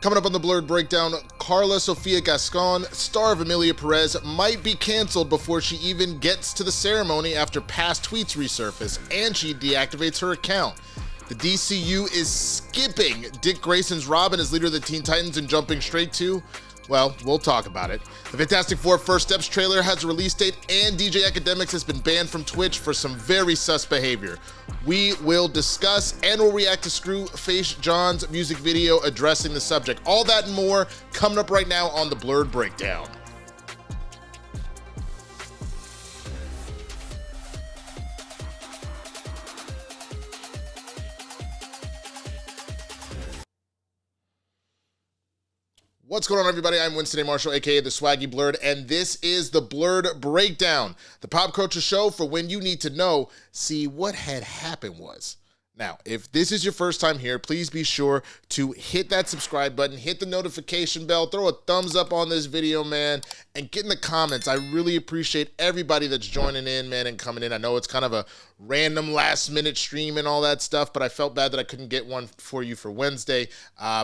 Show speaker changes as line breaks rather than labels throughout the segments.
Coming up on the Blerd Breakdown, Karla Sofia Gascon, star of Emilia Perez, might be canceled before she even gets to the ceremony after past tweets resurface, and she deactivates her account. The DCU is skipping Dick Grayson's Robin as leader of the Teen Titans and jumping straight to, well, we'll talk about it. The Fantastic Four First Steps trailer has a release date, and DJ Akademiks has been banned from Twitch for some very sus behavior. We will discuss and we'll react to Scru Face John's music video addressing the subject. All that and more coming up right now on the Blerd Breakdown. What's going on, everybody? I'm Winston Marshall, aka the Swaggy Blerd, and this is the Blerd Breakdown, the pop culture show for when you need to know, see what had happened was. Now, if this is your first time here, please be sure to hit that subscribe button, hit the notification bell, throw a thumbs up on this video, man, and get in the comments. I really appreciate everybody that's joining in, man, and coming in. I know it's kind of a random last-minute stream and all that stuff, but I felt bad that I couldn't get one for you for Wednesday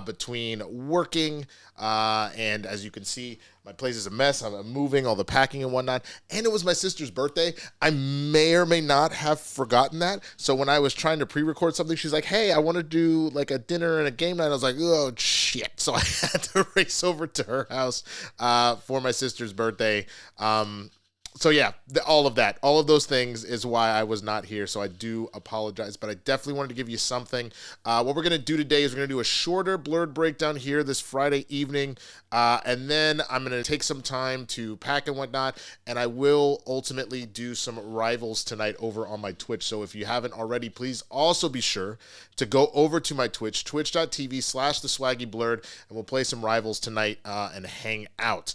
between working and, as you can see, my place is a mess. I'm moving, all the packing and whatnot. And it was my sister's birthday. I may or may not have forgotten that. So when I was trying to pre-record something, she's like, hey, I want to do like a dinner and a game night. I was like, oh, shit. So I had to race over to her house for my sister's birthday. So yeah, all of that, all of those things is why I was not here. So I do apologize, but I definitely wanted to give you something. What we're going to do today is we're going to do a shorter Blerd Breakdown here this Friday evening. And then I'm going to take some time to pack and whatnot. And I will ultimately do some rivals tonight over on my Twitch. So if you haven't already, please also be sure to go over to my Twitch, twitch.tv/theswaggyblerd, and we'll play some rivals tonight and hang out.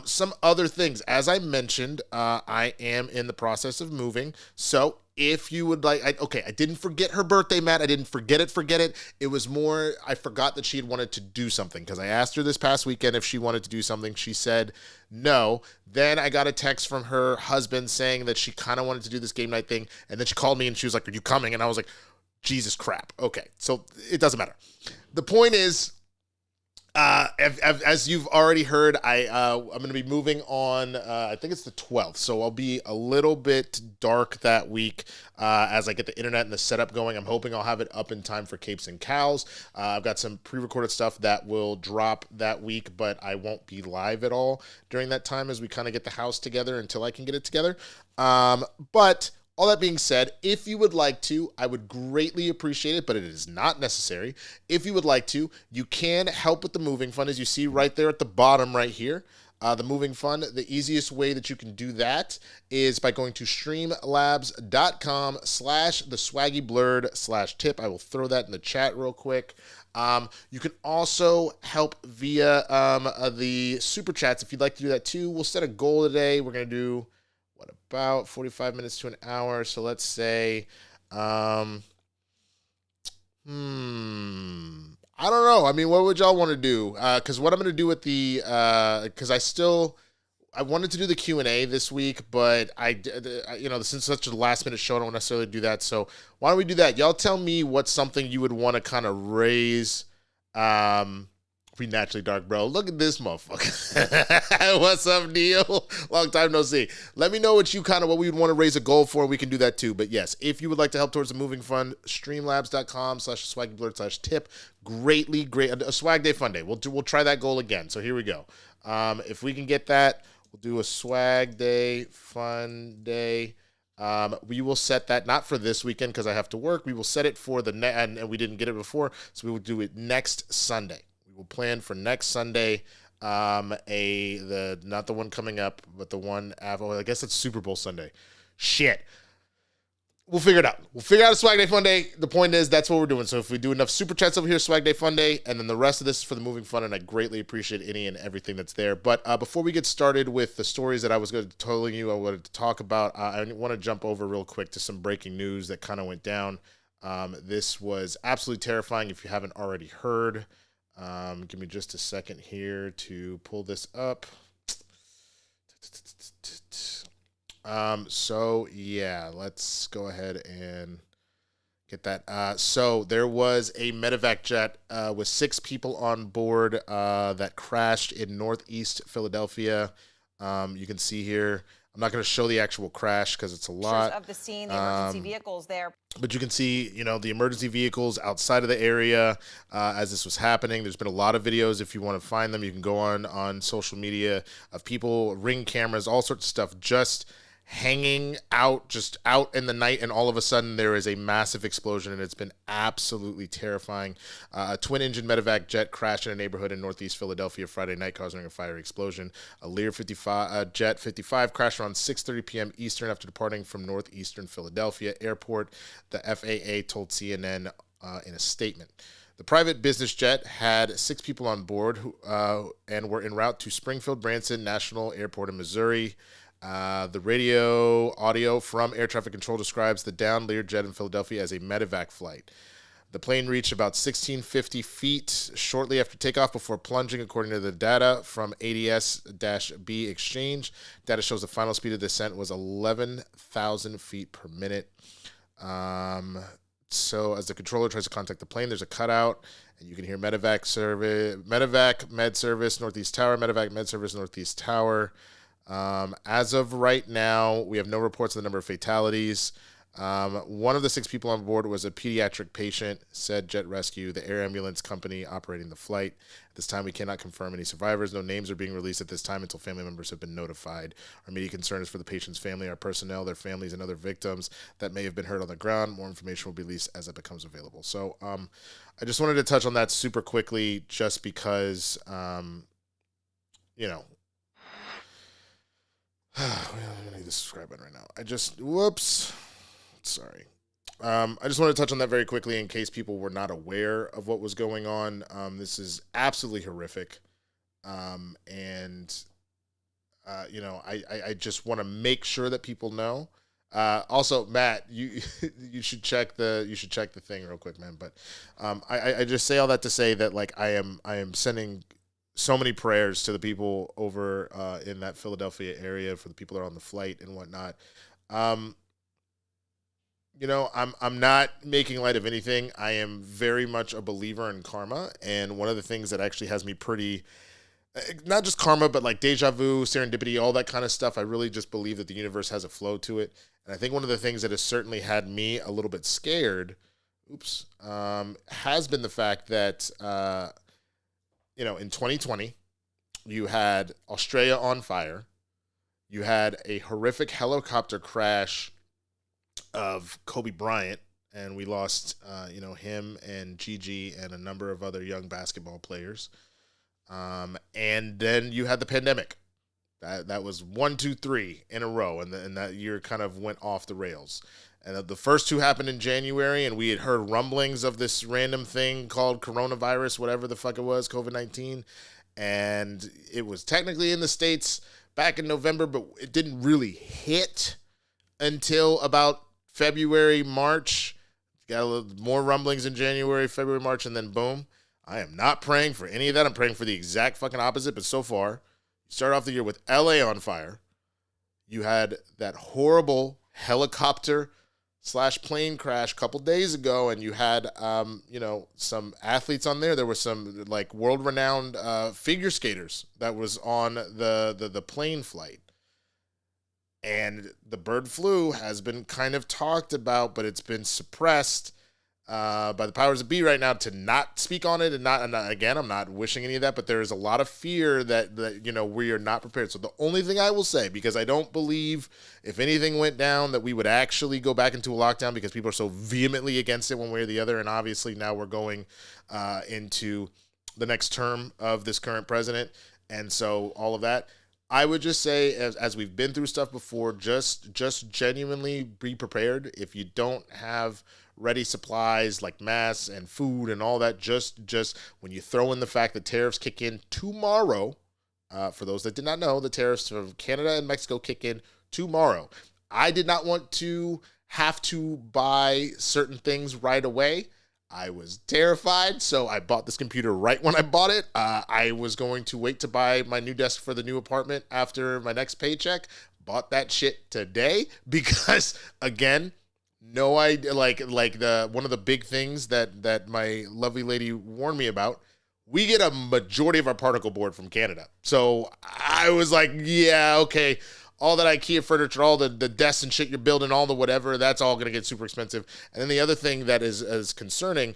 Some other things, as I mentioned, I am in the process of moving, so if you would like, I didn't forget her birthday, Matt, I didn't forget it, it was more, I forgot that she had wanted to do something, because I asked her this past weekend if she wanted to do something, she said no, then I got a text from her husband saying that she kind of wanted to do this game night thing, and then she called me and she was like, are you coming? And I was like, Jesus crap, okay, so it doesn't matter. The point is, as you've already heard, I'm going to be moving on, I think it's the 12th, so I'll be a little bit dark that week as I get the internet and the setup going. I'm hoping I'll have it up in time for Capes and Cows. I've got some pre-recorded stuff that will drop that week, but I won't be live at all during that time as we kind of get the house together until I can get it together. But all that being said, if you would like to, I would greatly appreciate it, but it is not necessary. If you would like to, you can help with the moving fund, as you see right there at the bottom right here. The moving fund, the easiest way that you can do that is by going to streamlabs.com/theswaggyblerd/tip. I will throw that in the chat real quick. You can also help via the super chats if you'd like to do that too. We'll set a goal today. We're going to do about 45 minutes to an hour. So let's say, I don't know. I mean, what would y'all want to do? Because what I'm going to do with the, because I wanted to do the Q&A this week, but since it's such a last minute show, I don't necessarily do that. So why don't we do that? Y'all tell me what's something you would want to kind of raise, we naturally dark, bro. Look at this motherfucker. What's up, Neil? Long time no see. Let me know what we would want to raise a goal for. We can do that too. But yes, if you would like to help towards the moving fund, streamlabs.com/swaggyblerd/tip. Great. A swag day fun day. We'll try that goal again. So here we go. If we can get that, we'll do a swag day fun day. We will set that not for this weekend because I have to work. We will set it for and we didn't get it before, so we will do it next Sunday. We'll plan for next Sunday, not the one coming up, but the one after. I guess it's Super Bowl Sunday. Shit. We'll figure it out. We'll figure out a Swag Day Fun Day. The point is, that's what we're doing. So if we do enough super chats over here, Swag Day Fun Day, and then the rest of this is for the moving fun, and I greatly appreciate any and everything that's there. But before we get started with the stories that I was going to tell you I wanted to talk about, I want to jump over real quick to some breaking news that kind of went down. This was absolutely terrifying if you haven't already heard. Give me just a second here to pull this up. So yeah, let's go ahead and Get that. So there was a medevac jet with 6 people on board that crashed in northeast Philadelphia. You can see here. I'm not going to show the actual crash because it's a lot.
Of the scene, the emergency vehicles there.
But you can see, the emergency vehicles outside of the area as this was happening. There's been a lot of videos. If you want to find them, you can go on social media of people, Ring cameras, all sorts of stuff, just hanging out, just out in the night, and all of a sudden there is a massive explosion, and it's been absolutely terrifying. A twin-engine medevac jet crashed in a neighborhood in northeast Philadelphia Friday night, causing a fiery explosion. A Lear 55 Jet 55 crashed around 6:30 p.m. Eastern after departing from northeastern Philadelphia Airport, the FAA told CNN in a statement. The private business jet had 6 people on board and were en route to Springfield Branson National Airport in Missouri. The radio audio from air traffic control describes the downed Lear jet in Philadelphia as a medevac flight. The plane reached about 1,650 feet shortly after takeoff before plunging, according to the data from ADS-B Exchange. Data shows the final speed of descent was 11,000 feet per minute. So as the controller tries to contact the plane, there's a cutout, and you can hear medevac service, medevac med service, Northeast Tower, medevac med service, Northeast Tower. As of right now, we have no reports of the number of fatalities. One of the 6 people on board was a pediatric patient, said Jet Rescue, the air ambulance company operating the flight. At this time, we cannot confirm any survivors. No names are being released at this time until family members have been notified. Our immediate concern is for the patient's family, our personnel, their families, and other victims that may have been hurt on the ground. More information will be released as it becomes available. So I just wanted to touch on that super quickly just because, I need the subscribe button right now. Whoops. Sorry. I just want to touch on that very quickly in case people were not aware of what was going on. This is absolutely horrific. I just want to make sure that people know. Also, Matt, you should check the thing real quick, man. But I just say all that to say that I am sending so many prayers to the people over in that Philadelphia area, for the people that are on the flight and whatnot. I'm not making light of anything. I am very much a believer in karma, and one of the things that actually has me pretty, not just karma, but like deja vu, serendipity, all that kind of stuff. I really just believe that the universe has a flow to it, and I think one of the things that has certainly had me a little bit scared, has been the fact that in 2020, you had Australia on fire. You had a horrific helicopter crash of Kobe Bryant, and we lost, him and Gigi and a number of other young basketball players. And then you had the pandemic. That was 1, 2, 3 in a row, and that year kind of went off the rails. And the first 2 happened in January, and we had heard rumblings of this random thing called coronavirus, whatever the fuck it was, COVID-19. And it was technically in the States back in November, but it didn't really hit until about February, March. Got a little more rumblings in January, February, March, and then boom. I am not praying for any of that. I'm praying for the exact fucking opposite, but so far, you start off the year with LA on fire. You had that horrible helicopter / plane crash a couple days ago, and you had some athletes on there. There were some world-renowned figure skaters that was on the plane flight. And the bird flu has been kind of talked about, but it's been suppressed by the powers that be right now to not speak on it. And again, I'm not wishing any of that, but there is a lot of fear that we are not prepared. So the only thing I will say, because I don't believe if anything went down that we would actually go back into a lockdown, because people are so vehemently against it one way or the other. And obviously now we're going into the next term of this current president. And so all of that, I would just say, as we've been through stuff before, just genuinely be prepared. If you don't have ready supplies like masks and food and all that, just when you throw in the fact that tariffs kick in tomorrow, for those that did not know, the tariffs from Canada and Mexico kick in tomorrow. I did not want to have to buy certain things right away. I was terrified, so I bought this computer right when I bought it. I was going to wait to buy my new desk for the new apartment after my next paycheck. Bought that shit today because, again, no idea. Like the one of the big things that my lovely lady warned me about. We get a majority of our particle board from Canada. So I was like, yeah, okay. All that IKEA furniture, all the desks and shit you're building, all the whatever, that's all going to get super expensive. And then the other thing that is concerning,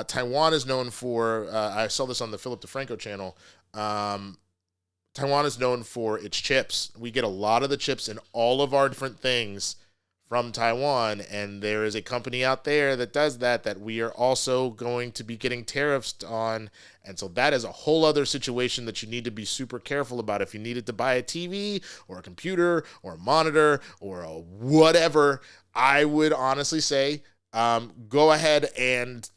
Taiwan is known for, I saw this on the Philip DeFranco channel, Taiwan is known for its chips. We get a lot of the chips in all of our different things from Taiwan, and there is a company out there that does that we are also going to be getting tariffs on, and so that is a whole other situation that you need to be super careful about. If you needed to buy a TV or a computer or a monitor or a whatever, I would honestly say go ahead and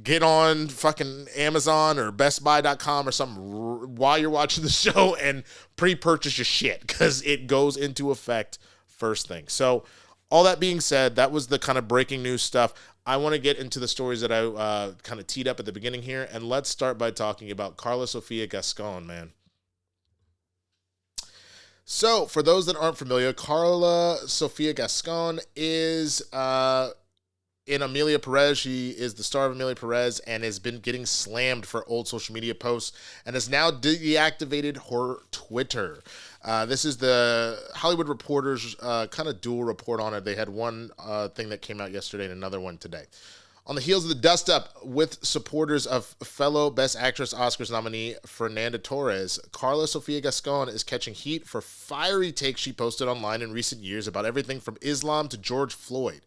get on fucking Amazon or BestBuy.com or something while you're watching the show and pre-purchase your shit, because it goes into effect first thing. So all that being said, that was the kind of breaking news stuff. I want to get into the stories that I kind of teed up at the beginning here, and let's start by talking about Karla Sofia Gascon, man. So, for those that aren't familiar, Karla Sofia Gascon is in Amelia Perez. She is the star of Amelia Perez and has been getting slammed for old social media posts and has now deactivated her Twitter. This is the Hollywood Reporter's kind of dual report on it. They had one thing that came out yesterday and another one today. On the heels of the dust-up with supporters of fellow Best Actress Oscars nominee Fernanda Torres, Karla Sofia Gascon is catching heat for fiery takes she posted online in recent years about everything from Islam to George Floyd.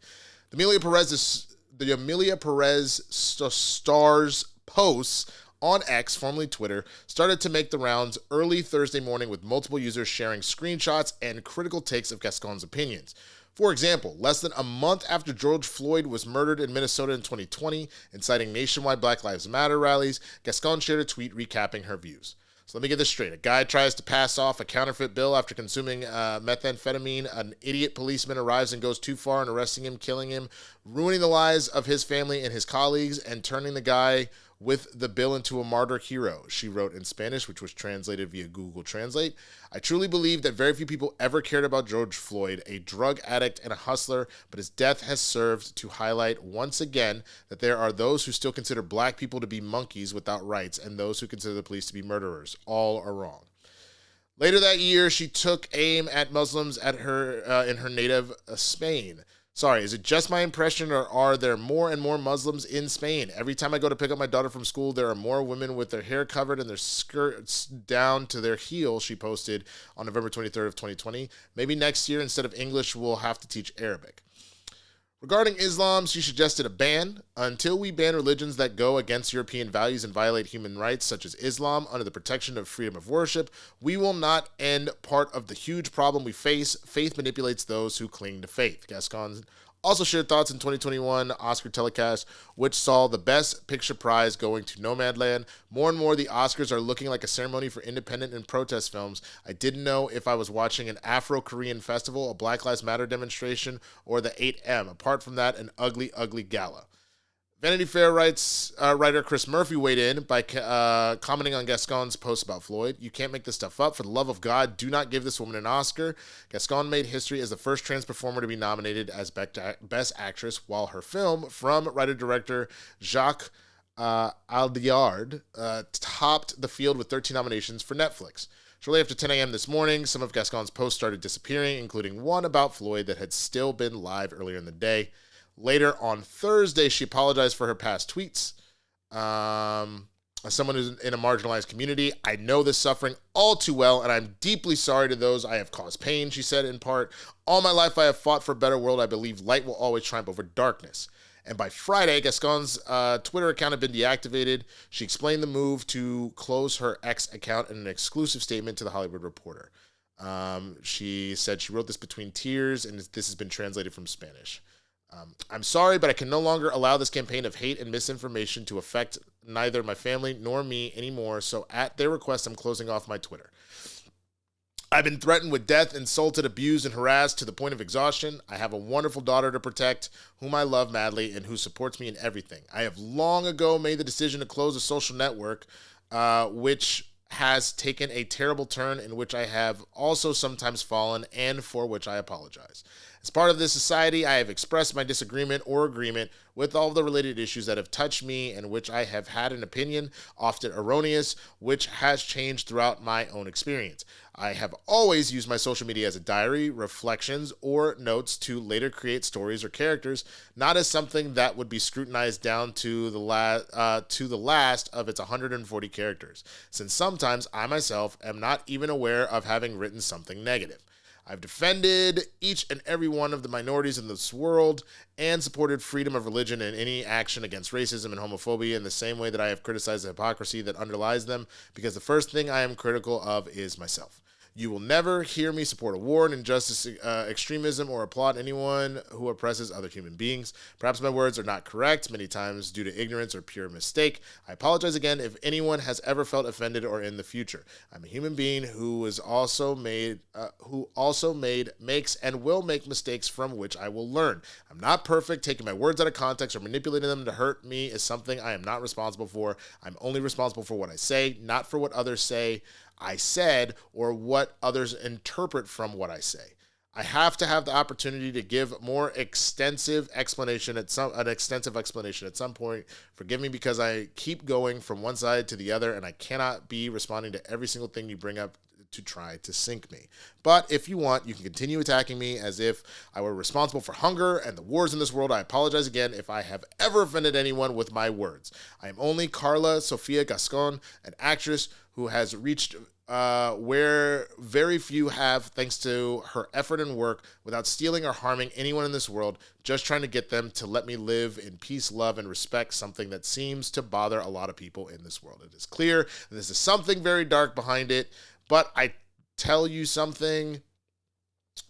The Amelia Perez star's posts on X, formerly Twitter, started to make the rounds early Thursday morning, with multiple users sharing screenshots and critical takes of Gascon's opinions. For example, less than a month after George Floyd was murdered in Minnesota in 2020, inciting nationwide Black Lives Matter rallies, Gascon shared a tweet recapping her views. So let me get this straight. A guy tries to pass off a counterfeit bill after consuming methamphetamine. An idiot policeman arrives and goes too far in arresting him, killing him, ruining the lives of his family and his colleagues, and turning the guy with the bill into a martyr hero, she wrote in Spanish, which was translated via Google Translate. I truly believe that very few people ever cared about George Floyd, a drug addict and a hustler, but his death has served to highlight once again that there are those who still consider black people to be monkeys without rights and those who consider the police to be murderers. All are wrong. Later that year, she took aim at Muslims in her native Spain. Sorry, is it just my impression, or are there more and more Muslims in Spain? Every time I go to pick up my daughter from school, there are more women with their hair covered and their skirts down to their heels, she posted on November 23rd of 2020. Maybe next year, instead of English, we'll have to teach Arabic. Regarding Islam, she suggested a ban. Until we ban religions that go against European values and violate human rights, such as Islam, under the protection of freedom of worship, we will not end part of the huge problem we face. Faith manipulates those who cling to faith. Gascon also shared thoughts in 2021 Oscar telecast, which saw the Best Picture prize going to Nomadland. More and more, the Oscars are looking like a ceremony for independent and protest films. I didn't know if I was watching an Afro-Korean festival, a Black Lives Matter demonstration, or the 8M. Apart from that, an ugly, ugly gala. Vanity Fair writer Chris Murphy weighed in by commenting on Gascon's post about Floyd. You can't make this stuff up. For the love of God, do not give this woman an Oscar. Gascon made history as the first trans performer to be nominated as Best Actress, while her film, from writer-director Jacques Audiard, topped the field with 13 nominations for Netflix. Shortly after 10 a.m. this morning, some of Gascon's posts started disappearing, including one about Floyd that had still been live earlier in the day. Later on Thursday, she apologized for her past tweets. As someone who's in a marginalized community, I know this suffering all too well, and I'm deeply sorry to those I have caused pain, she said in part. All my life I have fought for a better world. I believe light will always triumph over darkness. And by Friday, Gascon's Twitter account had been deactivated. She explained the move to close her X account in an exclusive statement to The Hollywood Reporter. She said she wrote this between tears, and this has been translated from Spanish. I'm sorry, but I can no longer allow this campaign of hate and misinformation to affect neither my family nor me anymore, so at their request, I'm closing off my Twitter. I've been threatened with death, insulted, abused, and harassed to the point of exhaustion. I have a wonderful daughter to protect, whom I love madly, and who supports me in everything. I have long ago made the decision to close a social network, which has taken a terrible turn, in which I have also sometimes fallen, and for which I apologize. As part of this society, I have expressed my disagreement or agreement with all the related issues that have touched me and which I have had an opinion, often erroneous, which has changed throughout my own experience. I have always used my social media as a diary, reflections, or notes to later create stories or characters, not as something that would be scrutinized down to the last of its 140 characters, since sometimes I myself am not even aware of having written something negative. I've defended each and every one of the minorities in this world and supported freedom of religion and any action against racism and homophobia in the same way that I have criticized the hypocrisy that underlies them, because the first thing I am critical of is myself. You will never hear me support a war and injustice, extremism, or applaud anyone who oppresses other human beings. Perhaps my words are not correct, many times due to ignorance or pure mistake. I apologize again if anyone has ever felt offended or in the future. I'm a human being who also made, makes, and will make mistakes from which I will learn. I'm not perfect. Taking my words out of context or manipulating them to hurt me is something I am not responsible for. I'm only responsible for what I say, not for what others say I said, or what others interpret from what I say. I have to have the opportunity to give more extensive explanation at some point. Forgive me because I keep going from one side to the other, and I cannot be responding to every single thing you bring up to try to sink me. But if you want, you can continue attacking me as if I were responsible for hunger and the wars in this world. I apologize again if I have ever offended anyone with my words. I am only Karla Sofia Gascon, an actress who has reached where very few have, thanks to her effort and work, without stealing or harming anyone in this world, just trying to get them to let me live in peace, love, and respect, something that seems to bother a lot of people in this world. It is clear that this is something very dark behind it, but I tell you something,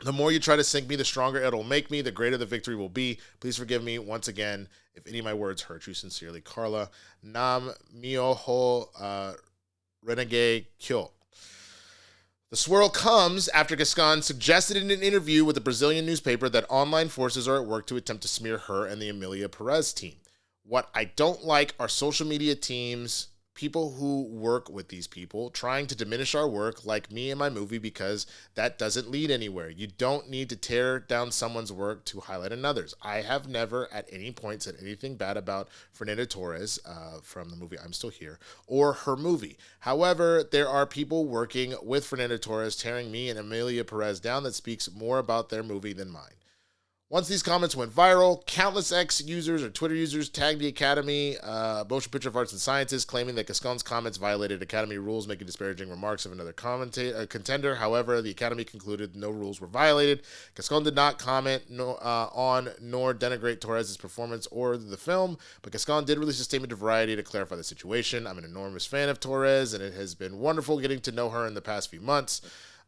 the more you try to sink me, the stronger it'll make me, the greater the victory will be. Please forgive me once again if any of my words hurt you. Sincerely, Karla. Nam myoho renegade kyo. The swirl comes after Gascon suggested in an interview with a Brazilian newspaper that online forces are at work to attempt to smear her and the Amelia Perez team. What I don't like are social media teams, people who work with these people, trying to diminish our work like me and my movie, because that doesn't lead anywhere. You don't need to tear down someone's work to highlight another's. I have never at any point said anything bad about Fernanda Torres from the movie I'm Still Here or her movie. However, there are people working with Fernanda Torres tearing me and Amelia Perez down that speaks more about their movie than mine. Once these comments went viral, countless X users or Twitter users tagged the Academy, Motion Picture of Arts and Sciences, claiming that Gascon's comments violated Academy rules, making disparaging remarks of another contender. However, the Academy concluded no rules were violated. Gascon did not comment on nor denigrate Torres' performance or the film, but Gascon did release a statement to Variety to clarify the situation. I'm an enormous fan of Torres, and it has been wonderful getting to know her in the past few months.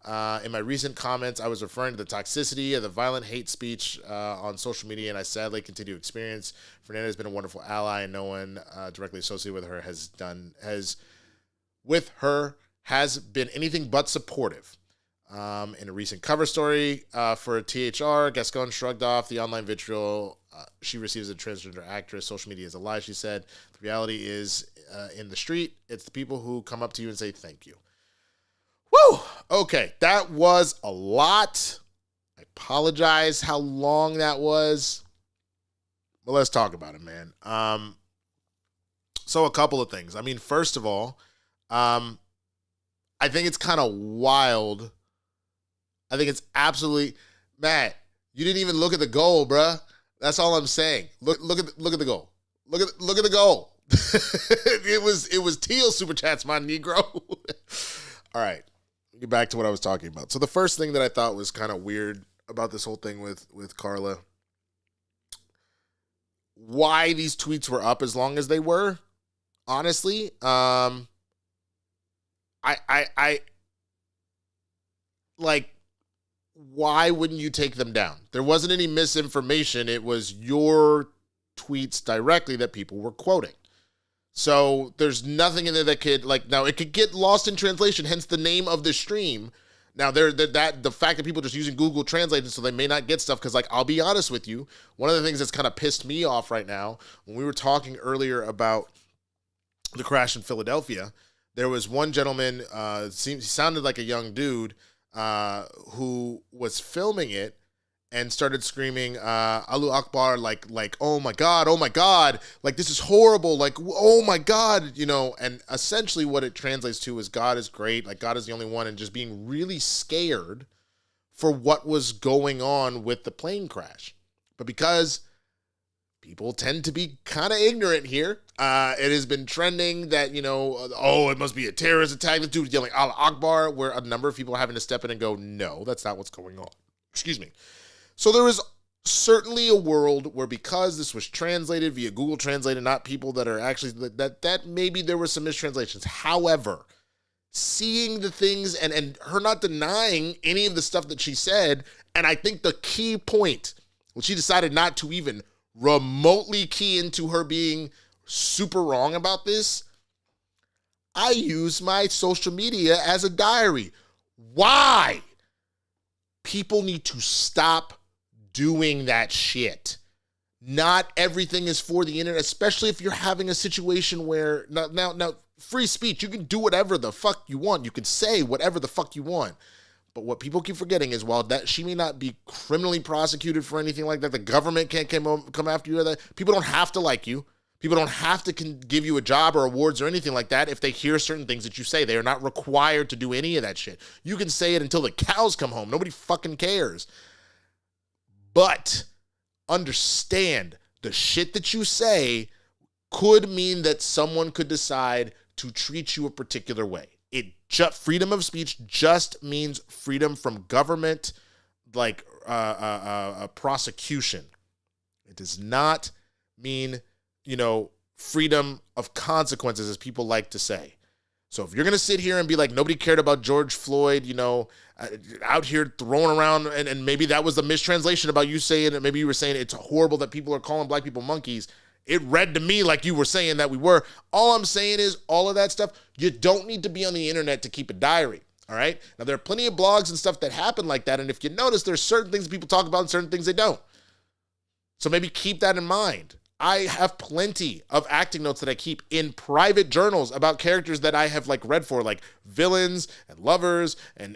In my recent comments, I was referring to the toxicity of the violent hate speech on social media, and I sadly continue to experience. Fernanda has been a wonderful ally, and no one directly associated with her has been anything but supportive. In a recent cover story for THR, Gascon shrugged off the online vitriol she receives as a transgender actress. Social media is a lie, she said. The reality is, in the street, it's the people who come up to you and say thank you. Woo! Okay, that was a lot. I apologize how long that was. But let's talk about it, man. So a couple of things. I mean, first of all, I think it's kind of wild. I think it's absolutely, Matt, you didn't even look at the goal, bruh. That's all I'm saying. Look at the goal. Look at the goal. It was Teal Super Chats, my Negro. All right. Get back to what I was talking about. So the first thing that I thought was kind of weird about this whole thing with Karla, why these tweets were up as long as they were, honestly, I like, why wouldn't you take them down? There wasn't any misinformation. It was your tweets directly that people were quoting. So there's nothing in there that could, now it could get lost in translation, hence the name of the stream. Now, the fact that people are just using Google Translate, so they may not get stuff, because, I'll be honest with you, one of the things that's kind of pissed me off right now, when we were talking earlier about the crash in Philadelphia, there was one gentleman, he sounded like a young dude, who was filming it, and started screaming Allahu Akbar, like oh my god, like this is horrible, like oh my god, you know. And essentially what it translates to is God is great, like God is the only one, and just being really scared for what was going on with the plane crash. But because people tend to be kind of ignorant here, it has been trending that, you know, oh, it must be a terrorist attack. The dude yelling Allah Akbar, where a number of people are having to step in and go, no, that's not what's going on. Excuse me. So there is certainly a world where, because this was translated via Google Translate and not people that are actually, that maybe there were some mistranslations. However, seeing the things and her not denying any of the stuff that she said, and I think the key point, when she decided not to even remotely key into her being super wrong about this, I use my social media as a diary. Why? People need to stop doing that shit. Not everything is for the internet, especially if you're having a situation where, now, free speech, you can do whatever the fuck you want. You can say whatever the fuck you want. But what people keep forgetting is, while that she may not be criminally prosecuted for anything like that, the government can't come after you. People don't have to like you. People don't have to give you a job or awards or anything like that if they hear certain things that you say. They are not required to do any of that shit. You can say it until the cows come home. Nobody fucking cares. But understand, the shit that you say could mean that someone could decide to treat you a particular way. Freedom of speech just means freedom from government, like prosecution. It does not mean, you know, freedom of consequences, as people like to say. So if you're going to sit here and be like, nobody cared about George Floyd, you know, out here throwing around, and maybe that was the mistranslation about you saying it. Maybe you were saying it's horrible that people are calling black people monkeys. It read to me like you were saying that we were. All I'm saying is, all of that stuff, you don't need to be on the internet to keep a diary, all right? Now, there are plenty of blogs and stuff that happen like that, and if you notice, there's certain things people talk about and certain things they don't. So maybe keep that in mind. I have plenty of acting notes that I keep in private journals about characters that I have like read for, like villains and lovers and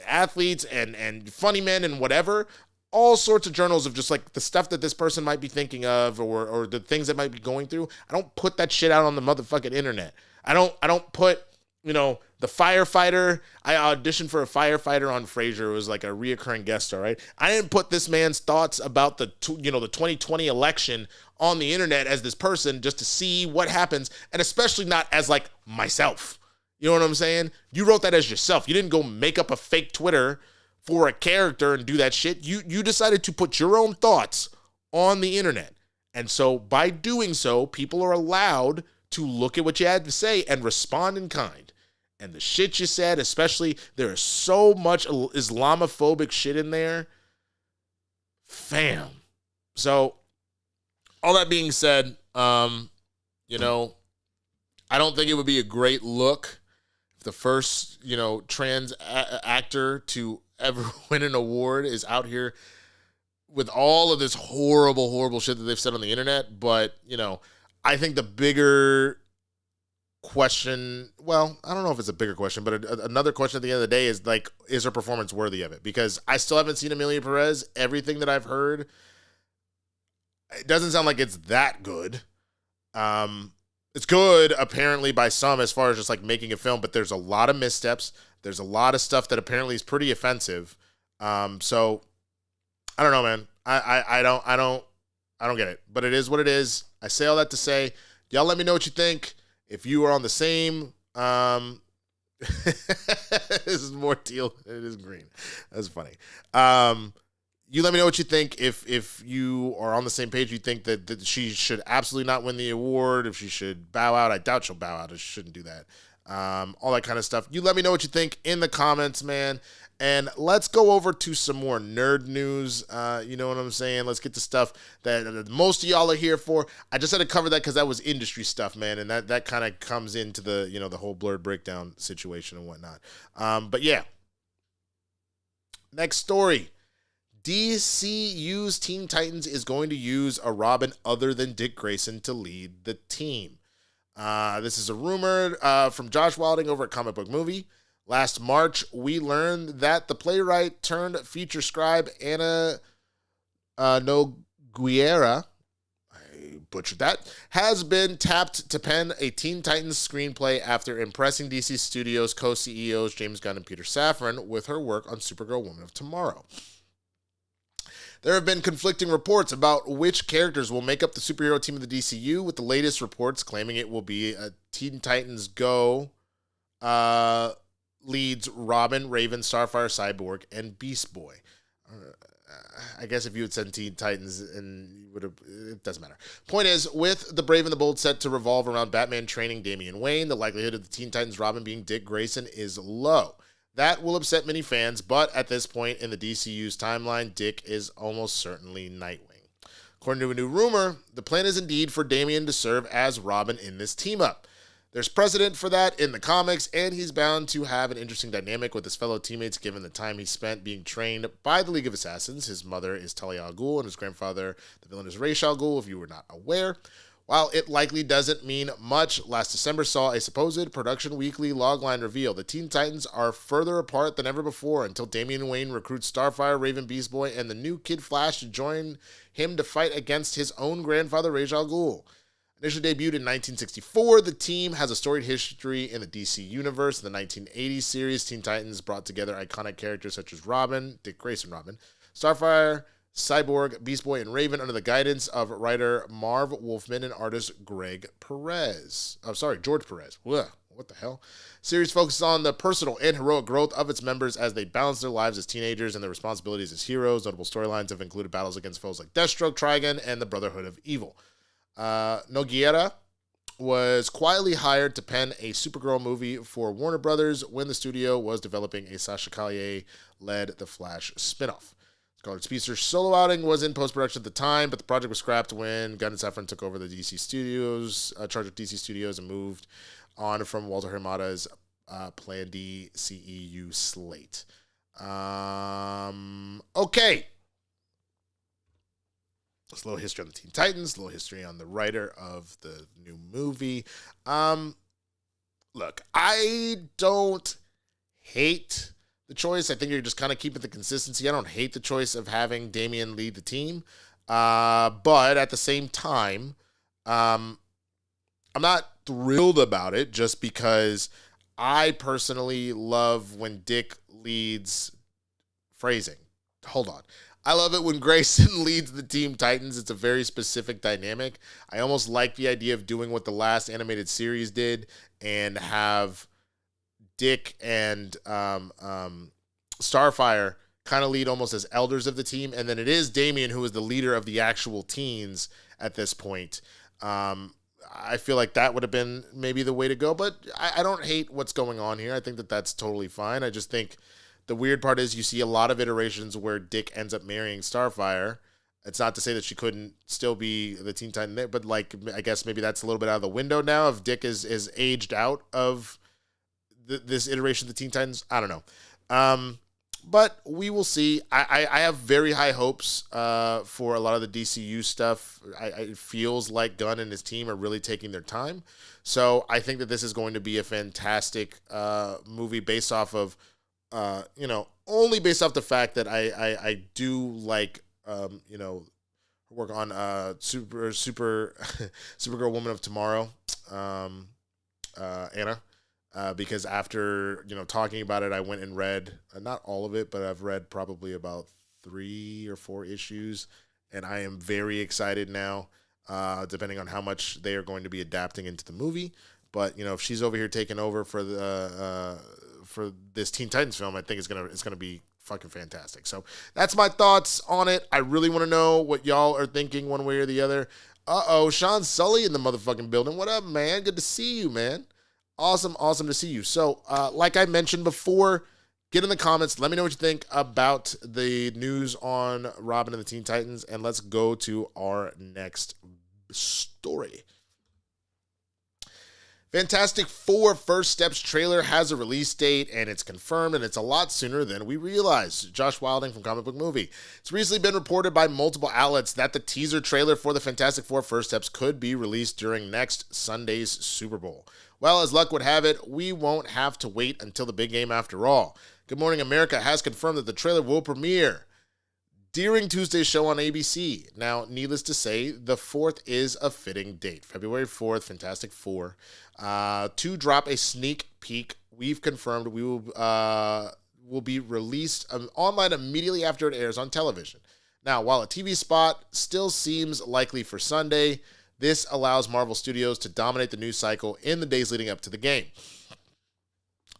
athletes and funny men and whatever. All sorts of journals of just like the stuff that this person might be thinking of, or the things that might be going through. I don't put that shit out on the motherfucking internet. I don't put, you know, the firefighter. I auditioned for a firefighter on Frasier. It was like a reoccurring guest star, right? I didn't put this man's thoughts about the 2020 election on the internet as this person just to see what happens, and especially not as like myself. You know what I'm saying? You wrote that as yourself. You didn't go make up a fake Twitter for a character and do that shit. You decided to put your own thoughts on the internet. And so by doing so, people are allowed to look at what you had to say and respond in kind. And the shit you said, especially, there is so much Islamophobic shit in there. Fam. So all that being said, you know, I don't think it would be a great look if the first, you know, trans actor to ever win an award is out here with all of this horrible, horrible shit that they've said on the internet. But, you know, I think the bigger question, well, I don't know if it's a bigger question, but another question at the end of the day is, like, is her performance worthy of it? Because I still haven't seen Amelia Perez. Everything that I've heard, it doesn't sound like it's that good. It's good, apparently, by some, as far as just, like, making a film, but there's a lot of missteps. There's a lot of stuff that apparently is pretty offensive. So I don't know, man. I don't get it. But it is what it is. I say all that to say, y'all let me know what you think. If you are on the same this is more teal than it is green. That's funny. You let me know what you think. If you are on the same page, you think that she should absolutely not win the award, if she should bow out. I doubt she'll bow out. She shouldn't do that. All that kind of stuff. You let me know what you think in the comments, man. And let's go over to some more nerd news. You know what I'm saying? Let's get to stuff that most of y'all are here for. I just had to cover that because that was industry stuff, man. And that kind of comes into the, you know, the whole Blerd Breakdown situation and whatnot. But yeah. Next story. DCU's Teen Titans is going to use a Robin other than Dick Grayson to lead the team. This is a rumor from Josh Wilding over at Comic Book Movie. Last March, we learned that the playwright turned feature scribe Anna Nogueira, I butchered that, has been tapped to pen a Teen Titans screenplay after impressing DC Studios co-CEOs James Gunn and Peter Safran with her work on Supergirl Woman of Tomorrow. There have been conflicting reports about which characters will make up the superhero team of the DCU, with the latest reports claiming it will be a Teen Titans Go leads Robin, Raven, Starfire, Cyborg, and Beast Boy. I guess if you had said Teen Titans, and you would have, it doesn't matter. Point is, with the Brave and the Bold set to revolve around Batman training Damian Wayne, the likelihood of the Teen Titans Robin being Dick Grayson is low. That will upset many fans, but at this point in the DCU's timeline, Dick is almost certainly Nightwing. According to a new rumor, the plan is indeed for Damian to serve as Robin in this team-up. There's precedent for that in the comics, and he's bound to have an interesting dynamic with his fellow teammates given the time he spent being trained by the League of Assassins. His mother is Talia al Ghul, and his grandfather, the villain, is Ra's al Ghul, if you were not aware. While it likely doesn't mean much, last December saw a supposed Production Weekly logline reveal. The Teen Titans are further apart than ever before until Damian Wayne recruits Starfire, Raven, Beast Boy, and the new Kid Flash to join him to fight against his own grandfather, Ra's al Ghul. Initially debuted in 1964, the team has a storied history in the DC universe. In the 1980s series, Teen Titans brought together iconic characters such as Robin, Dick Grayson Robin, Starfire, Cyborg, Beast Boy, and Raven under the guidance of writer Marv Wolfman and artist George Perez. Ugh, what the hell? Series focuses on the personal and heroic growth of its members as they balance their lives as teenagers and their responsibilities as heroes. Notable storylines have included battles against foes like Deathstroke, Trigon, and the Brotherhood of Evil. Nogueira was quietly hired to pen a Supergirl movie for Warner Brothers when the studio was developing a Sasha Calle-led The Flash spinoff. Scarlet Speedster's solo outing was in post-production at the time, but the project was scrapped when Gunn and Safran took over the DC Studios, charge of DC Studios, and moved on from Walter Hamada's Plan DCEU slate. Okay. There's a little history on the Teen Titans, a little history on the writer of the new movie. Look, I don't hate the choice. I think you're just kind of keeping the consistency. I don't hate the choice of having Damian lead the team. But at the same time, I'm not thrilled about it just because I personally love when Dick leads phrasing. Hold on. I love it when Grayson leads the Teen Titans. It's a very specific dynamic. I almost like the idea of doing what the last animated series did and have Dick and Starfire kind of lead almost as elders of the team. And then it is Damian who is the leader of the actual teens at this point. I feel like that would have been maybe the way to go, but I don't hate what's going on here. I think that that's totally fine. I just think the weird part is you see a lot of iterations where Dick ends up marrying Starfire. It's not to say that she couldn't still be the Teen Titan there, but like I guess maybe that's a little bit out of the window now if Dick is aged out of this iteration of the Teen Titans. I don't know. But we will see. I have very high hopes for a lot of the DCU stuff. It feels like Gunn and his team are really taking their time. So I think that this is going to be a fantastic movie based off of, only based off the fact that I do like, work on Supergirl Woman of Tomorrow, Anna. Because after, talking about it, I went and read, not all of it, but I've read probably about 3 or 4 issues, and I am very excited now, depending on how much they are going to be adapting into the movie. But, if she's over here taking over for this Teen Titans film, I think it's gonna be fucking fantastic. So that's my thoughts on it. I really want to know what y'all are thinking one way or the other. Sean Sully in the motherfucking building. What up, man? Good to see you, man. Awesome to see you. So, like I mentioned before, get in the comments. Let me know what you think about the news on Robin and the Teen Titans, and let's go to our next story. Fantastic Four First Steps trailer has a release date, and it's confirmed, and it's a lot sooner than we realized. Josh Wilding from Comic Book Movie. It's recently been reported by multiple outlets that the teaser trailer for the Fantastic Four First Steps could be released during next Sunday's Super Bowl. Well, as luck would have it, we won't have to wait until the big game after all. Good Morning America has confirmed that the trailer will premiere during Tuesday's show on ABC. Now, needless to say, the 4th is a fitting date. February 4th, Fantastic Four. To drop a sneak peek, we've confirmed we will be released online immediately after it airs on television. Now, while a TV spot still seems likely for Sunday, this allows Marvel Studios to dominate the news cycle in the days leading up to the game.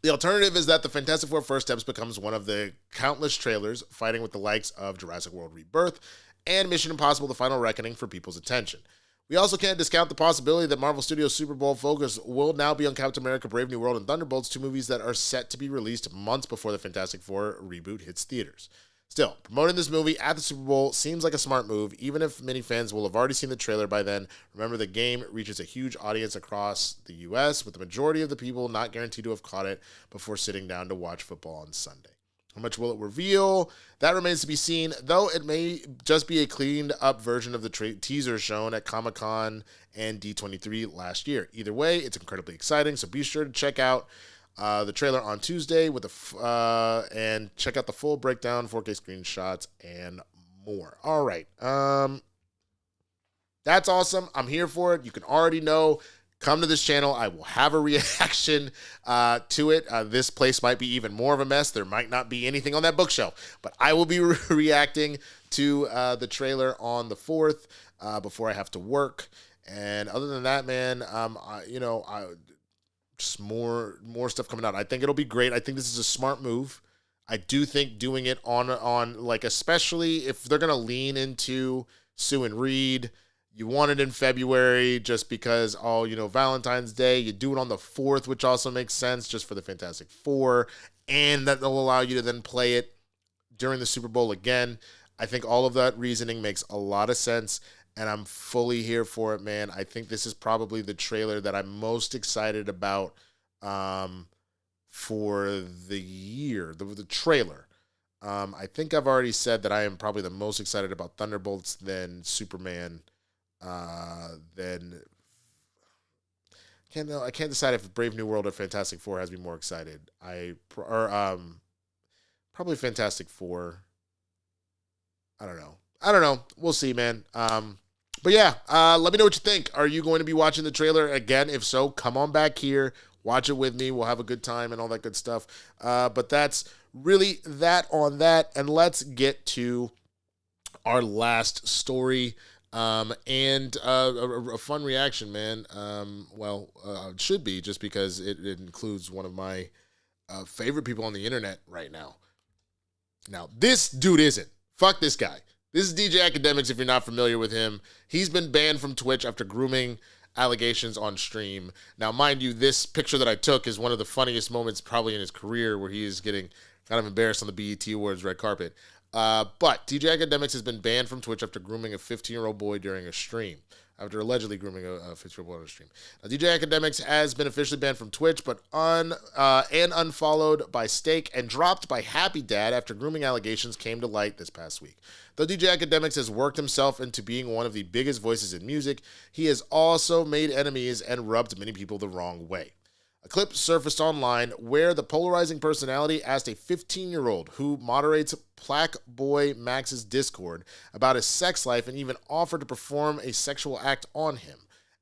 The alternative is that the Fantastic Four First Steps becomes one of the countless trailers fighting with the likes of Jurassic World Rebirth and Mission Impossible: The Final Reckoning for people's attention. We also can't discount the possibility that Marvel Studios' Super Bowl focus will now be on Captain America: Brave New World and Thunderbolts, 2 movies that are set to be released months before the Fantastic Four reboot hits theaters. Still, promoting this movie at the Super Bowl seems like a smart move, even if many fans will have already seen the trailer by then. Remember, the game reaches a huge audience across the U.S., with the majority of the people not guaranteed to have caught it before sitting down to watch football on Sunday. How much will it reveal? That remains to be seen, though it may just be a cleaned-up version of the teaser shown at Comic-Con and D23 last year. Either way, it's incredibly exciting, so be sure to check out the trailer on Tuesday and check out the full breakdown, 4K screenshots, and more. All right. That's awesome. I'm here for it. You can already know. Come to this channel. I will have a reaction to it. This place might be even more of a mess. There might not be anything on that bookshelf, but I will be reacting to the trailer on the 4th before I have to work. And other than that, man, just more stuff coming out. I think it'll be great. I think this is a smart move. I do think doing it on like, especially if they're gonna lean into Sue and Reed, you want it in February just because Valentine's Day. You do it on the 4th, which also makes sense just for the Fantastic Four, and that will allow you to then play it during the Super Bowl again. I think all of that reasoning makes a lot of sense, and I'm fully here for it, man. I think this is probably the trailer that I'm most excited about for the year, the trailer. I think I've already said that I am probably the most excited about Thunderbolts, then Superman, then I can't decide if Brave New World or Fantastic Four has me more excited. Probably Fantastic Four. I don't know. We'll see, man. But yeah, let me know what you think. Are you going to be watching the trailer again? If so, come on back here. Watch it with me. We'll have a good time and all that good stuff. But that's really that on that. And let's get to our last story and a fun reaction, man. It should be, just because it includes one of my favorite people on the internet right now. Now, this dude isn't. Fuck this guy. This is DJ Akademiks, if you're not familiar with him. He's been banned from Twitch after grooming allegations on stream. Now, mind you, this picture that I took is one of the funniest moments probably in his career, where he is getting kind of embarrassed on the BET Awards red carpet. But DJ Akademiks has been banned from Twitch after grooming a 15-year-old boy during a stream. After allegedly grooming a 15-year-old boy on a stream. Now, DJ Akademiks has been officially banned from Twitch, but unfollowed by Stake and dropped by Happy Dad after grooming allegations came to light this past week. Though DJ Akademiks has worked himself into being one of the biggest voices in music, he has also made enemies and rubbed many people the wrong way. A clip surfaced online where the polarizing personality asked a 15-year-old who moderates Plaque Boy Max's Discord about his sex life and even offered to perform a sexual act on him.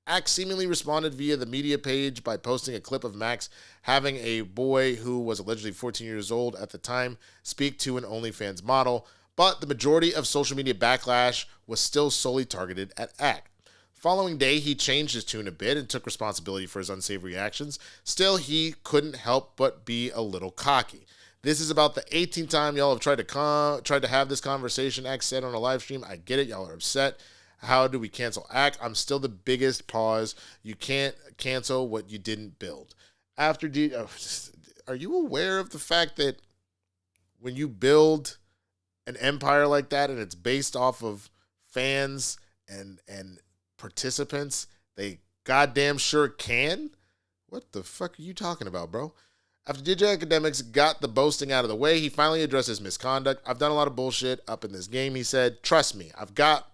Axe seemingly responded via the media page by posting a clip of Max having a boy who was allegedly 14 years old at the time speak to an OnlyFans model, but the majority of social media backlash was still solely targeted at Axe. Following day, he changed his tune a bit and took responsibility for his unsavory actions. Still, he couldn't help but be a little cocky. This is about the 18th time y'all have tried to have this conversation, Axe said on a live stream. I get it, y'all are upset. How do we cancel Axe? I'm still the biggest pause. You can't cancel what you didn't build. Are you aware of the fact that when you build an empire like that and it's based off of fans and participants, they goddamn sure can? What the fuck are you talking about, bro? After DJ Akademiks got the boasting out of the way, he finally addressed his misconduct. I've done a lot of bullshit up in this game, he said. Trust me, I've got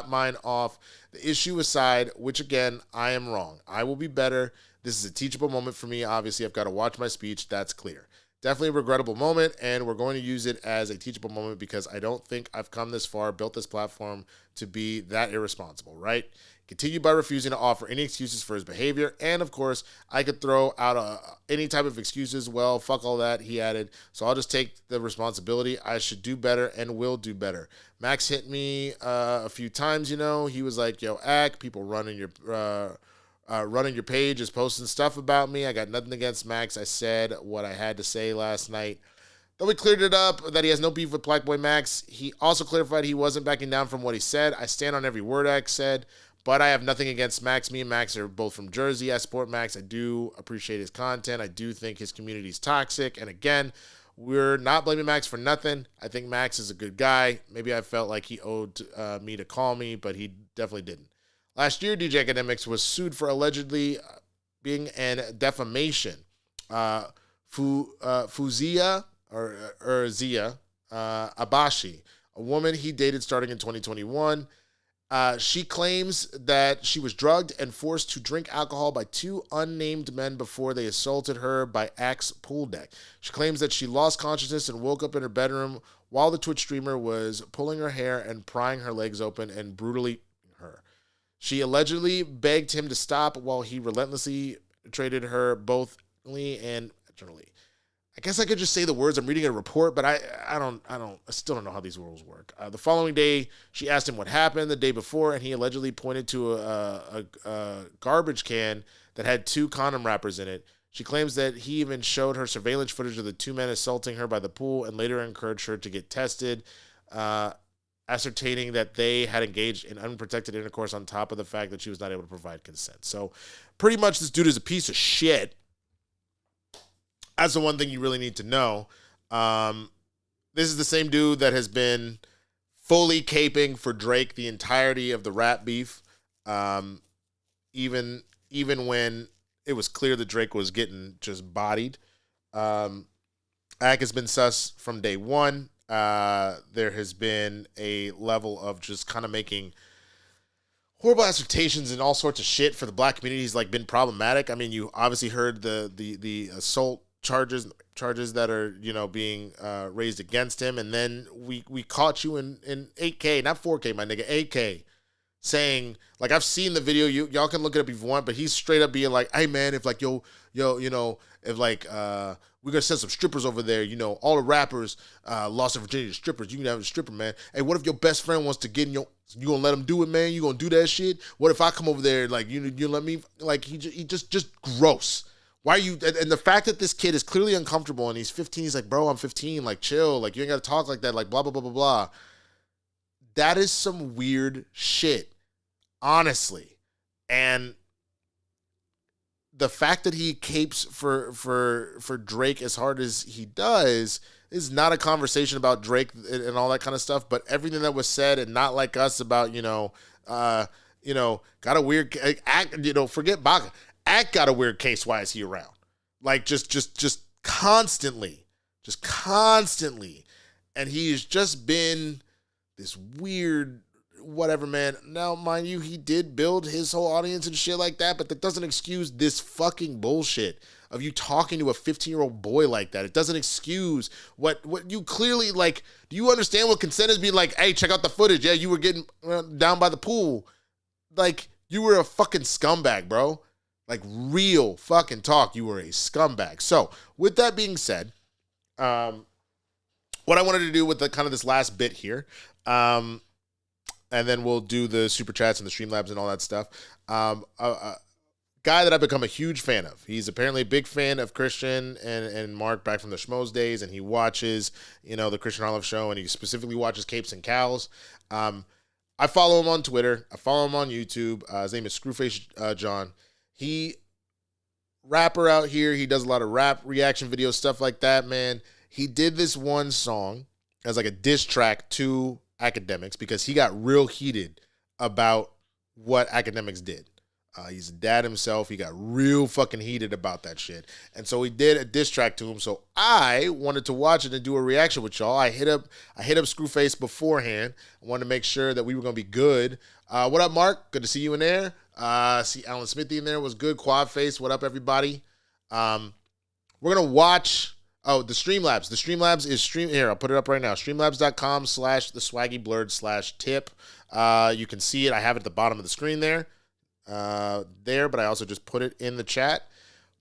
mine off. The issue aside, which again, I am wrong. I will be better. This is a teachable moment for me. Obviously, I've got to watch my speech. That's clear. Definitely a regrettable moment, and we're going to use it as a teachable moment because I don't think I've come this far, built this platform to be that irresponsible, right? Continued by refusing to offer any excuses for his behavior, and of course, I could throw out any type of excuses. Well, fuck all that, he added. So I'll just take the responsibility. I should do better and will do better. Max hit me a few times, you know. He was like, yo, people running your page is posting stuff about me. I got nothing against Max. I said what I had to say last night. Though we cleared it up that he has no beef with Black Boy Max, he also clarified he wasn't backing down from what he said. I stand on every word I said, but I have nothing against Max. Me and Max are both from Jersey. I support Max. I do appreciate his content. I do think his community is toxic. And again, we're not blaming Max for nothing. I think Max is a good guy. Maybe I felt like he owed me to call me, but he definitely didn't. Last year, DJ Akademiks was sued for allegedly being an defamation. Fuzia Abashi, a woman he dated starting in 2021. She claims that she was drugged and forced to drink alcohol by two unnamed men before they assaulted her by Axe pool deck. She claims that she lost consciousness and woke up in her bedroom while the Twitch streamer was pulling her hair and prying her legs open and brutally her. She allegedly begged him to stop while he relentlessly treated her both and generally. I guess I could just say the words. I'm reading a report, but I still don't know how these rules work. The following day, she asked him what happened the day before, and he allegedly pointed to a garbage can that had two condom wrappers in it. She claims that he even showed her surveillance footage of the two men assaulting her by the pool and later encouraged her to get tested, ascertaining that they had engaged in unprotected intercourse on top of the fact that she was not able to provide consent. So pretty much this dude is a piece of shit. That's the one thing you really need to know. This is the same dude that has been fully caping for Drake the entirety of the rap beef. Even when it was clear that Drake was getting just bodied. Ak has been sus from day one. There has been a level of just kind of making horrible assertions and all sorts of shit for the black community. He's like been problematic. I mean, you obviously heard the assault charges that are, you know, being raised against him, and then we caught you in 8K, not 4K, my nigga, 8K, saying, like, I've seen the video, y'all can look it up if you want, but he's straight up being like, hey man, if like yo, you know, if like we're gonna send some strippers over there, you know, all the rappers lost their virginity to strippers, you can have a stripper, man. Hey, what if your best friend wants to get in you gonna let him do it, man? You gonna do that shit? What if I come over there, like, you let me, like, he just gross. Why are you, and the fact that this kid is clearly uncomfortable and he's 15, he's like, bro, I'm 15, like, chill, like, you ain't gotta talk like that, like, blah, blah, blah, blah, blah. That is some weird shit, honestly. And the fact that he capes for Drake as hard as he does is not a conversation about Drake and all that kind of stuff, but everything that was said, and not like us about, got a weird act, forget Baca. Ak got a weird case. Why is he around? Like, just constantly. And he's just been this weird whatever, man. Now, mind you, he did build his whole audience and shit like that, but that doesn't excuse this fucking bullshit of you talking to a 15-year-old boy like that. It doesn't excuse what you clearly, like, do you understand what consent is? Being like, hey, check out the footage. Yeah, you were getting down by the pool. Like, you were a fucking scumbag, bro. Like, real fucking talk, you were a scumbag. So, with that being said, what I wanted to do with the kind of this last bit here, and then we'll do the super chats and the Streamlabs and all that stuff. A guy that I've become a huge fan of. He's apparently a big fan of Christian and Mark back from the Schmoes days, and he watches, the Christian Harlow show, and he specifically watches Capes and Cows. I follow him on Twitter. I follow him on YouTube. His name is Screwface John. He, rapper out here, he does a lot of rap reaction videos, stuff like that, man. He did this one song as like a diss track to Akademiks because he got real heated about what Akademiks did. He's a dad himself. He got real fucking heated about that shit. And so he did a diss track to him. So I wanted to watch it and do a reaction with y'all. I hit up Screwface beforehand. I wanted to make sure that we were going to be good. What up, Mark? Good to see you in there. See Alan Smithy in there. Was good. Quad Face. What up, everybody? We're going to watch Oh, the Streamlabs. The Streamlabs is here. I'll put it up right now. Streamlabs.com/theswaggyblerd/tip. You can see it. I have it at the bottom of the screen there. But I also just put it in the chat.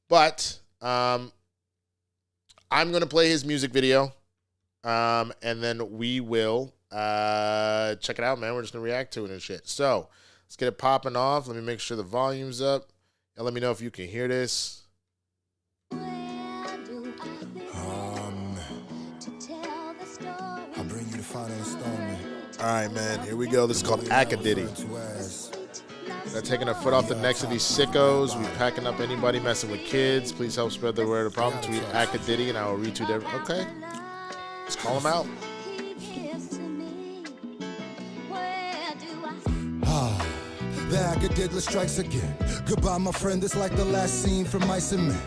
But I'm going to play his music video. And then we will check it out, man. We're just going to react to it and shit. So let's get it popping off. Let me make sure the volume's up. And let me know if you can hear this.
I'll bring you the final installment.
All right, man. Here we go. This is called AkaDiddy. They're taking their foot off the necks of these sickos. We packing up anybody messing with kids. Please help spread the word of the problem. Tweet AkaDiddy and I will retweet every. Okay. Let's call him out.
The AkaDiddy strikes again. Goodbye, my friend. It's like the last scene from Mice and Men.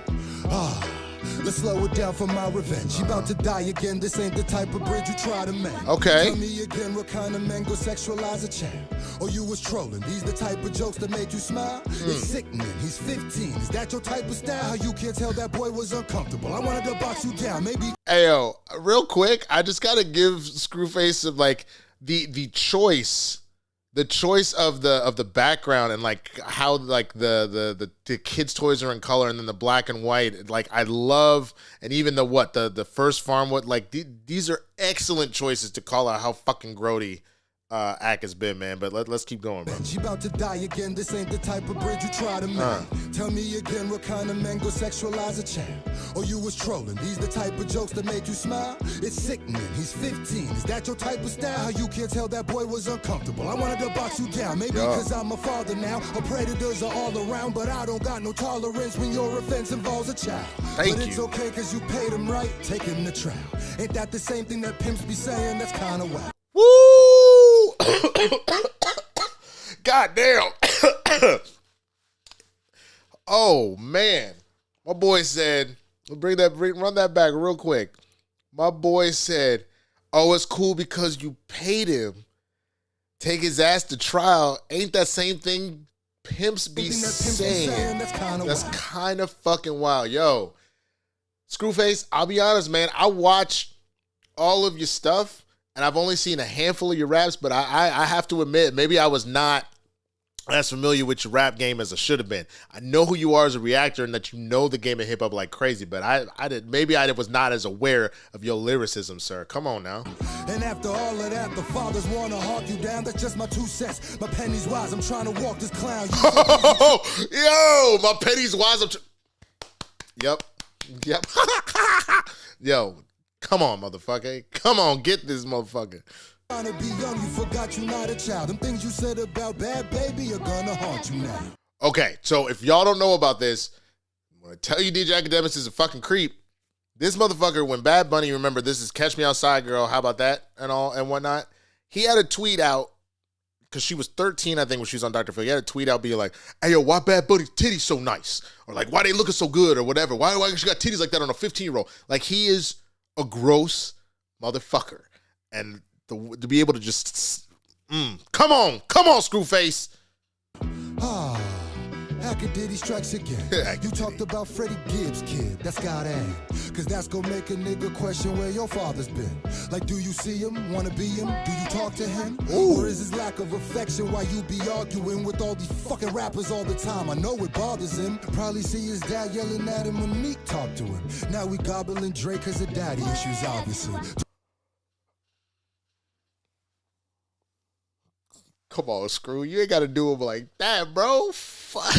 Let's slow it down for my revenge. She about to die again. This ain't the type of bridge you try to mend.
Okay.
Tell me again what kind of men go sexualize a champ. Or you was trolling. These the type of jokes that make you smile. It's sickening. He's 15. Is that your type of style? How you can't tell that boy was uncomfortable? I wanted to box you down. Maybe.
Ayo, real quick, I just gotta give Screwface of like the choice. The choice of the background and like how like the kids' toys are in color and then the black and white, like I love, and even the first farm, these are excellent choices to call out how fucking grody Ak has been, man. But let's keep going, bro.
She about to die again. This ain't the type of bridge you try to mend. Tell me again what kind of men go sexualize a champ. Or you was trolling. These the type of jokes that make you smile. It's sickening. He's 15. Is that your type of style? How you can't tell that boy was uncomfortable? I wanted to box you down. Maybe because I'm a father now. Or predators are all around, but I don't got no tolerance when your offense involves a child. But it's okay because you paid him right. Take him to trial. Ain't that the same thing that pimps be saying? That's kind of wild.
Woo! God damn. Oh man. My boy said, run that back real quick. My boy said, oh, it's cool because you paid him. Take his ass to trial. Ain't that same thing pimps be saying? That's kind of fucking wild. Yo, Screwface, I'll be honest, man. I watch all of your stuff. And I've only seen a handful of your raps, but I have to admit, maybe I was not as familiar with your rap game as I should have been. I know who you are as a reactor and that you know the game of hip hop like crazy, but I was not as aware of your lyricism, sir. Come on now.
And after all of that, the fathers want to hawk you down. That's just my 2 cents. My penny's wise. I'm trying to walk this clown.
Yo, my penny's wise. Yep. Yo. Come on, motherfucker. Come on, get this motherfucker.
Trying to be young, you forgot you're not a child. Them things you said about bad baby are gonna haunt you now.
Okay, so if y'all don't know about this, I'm gonna tell you DJ Akademiks is a fucking creep. This motherfucker, when Bad Bunny, remember this is Catch Me Outside Girl, how about that and all and whatnot? He had a tweet out, because she was 13, I think, when she was on Dr. Phil. He had a tweet out being like, hey, yo, why Bad Bunny's titties so nice? Or like, why they looking so good or whatever? Why she got titties like that on a 15-year-old? Like, he is a gross motherfucker, and to be able to just come on Screwface.
AkaDiddy strikes again. You talked about Freddie Gibbs, kid. That's gotta end. Cause that's gonna make a nigga question where your father's been. Like, do you see him? Wanna be him? Do you talk to him? Ooh. Or is his lack of affection why you be arguing with all these fucking rappers all the time? I know it bothers him. Probably see his dad yelling at him when Meek talked to him. Now we gobbling Drake cause of daddy issues, obviously.
Come on, Screw. You ain't got to do him like that, bro. Fuck.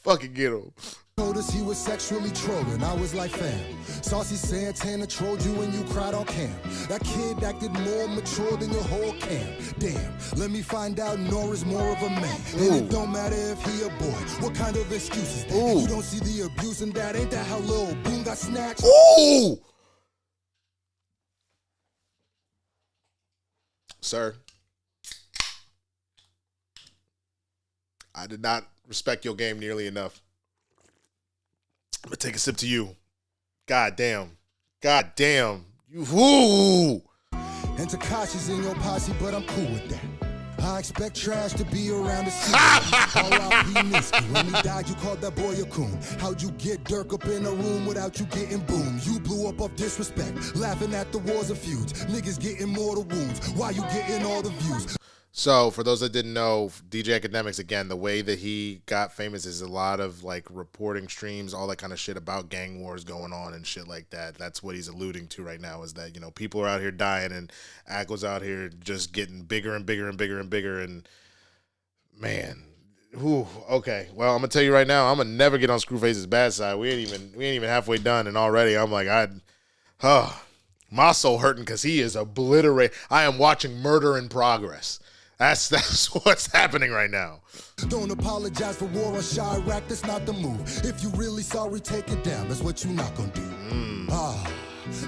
Fucking get him.
Told us he was sexually trolling. I was like, fam. Saucy Santana trolled you and you cried on cam. That kid acted more mature than your whole cam. Damn. Let me find out Nora's more of a man. And it don't matter if he a boy. What kind of excuse is that? You don't see the abuse in that? Ain't that how Lil Boom got snatched?
Ooh! Sir, I did not respect your game nearly enough. I'm gonna take a sip to you. God damn. You. Whoo!
And Takashi's in your posse, but I'm cool with that. I expect trash to be around the scene. R.I.P. Winston. When he died, you called that boy a coon. How'd you get Dirk up in a room without you getting boomed? You blew up off disrespect, laughing at the wars of feuds. Niggas getting mortal wounds. Why you getting all the views?
So, for those that didn't know, DJ Akademiks, again, the way that he got famous is a lot of, like, reporting streams, all that kind of shit about gang wars going on and shit like that. That's what he's alluding to right now, is that, you know, people are out here dying and Ak was out here just getting bigger and bigger and bigger and bigger. And, man, whew, okay. Well, I'm going to tell you right now, I'm going to never get on Screwface's bad side. We ain't even halfway done, and already I'm like, my soul hurting because he is obliterated. I am watching murder in progress. That's what's happening right now.
Don't apologize for war on Chirac, that's not the move. If you really sorry, take it down, that's what you not gonna do.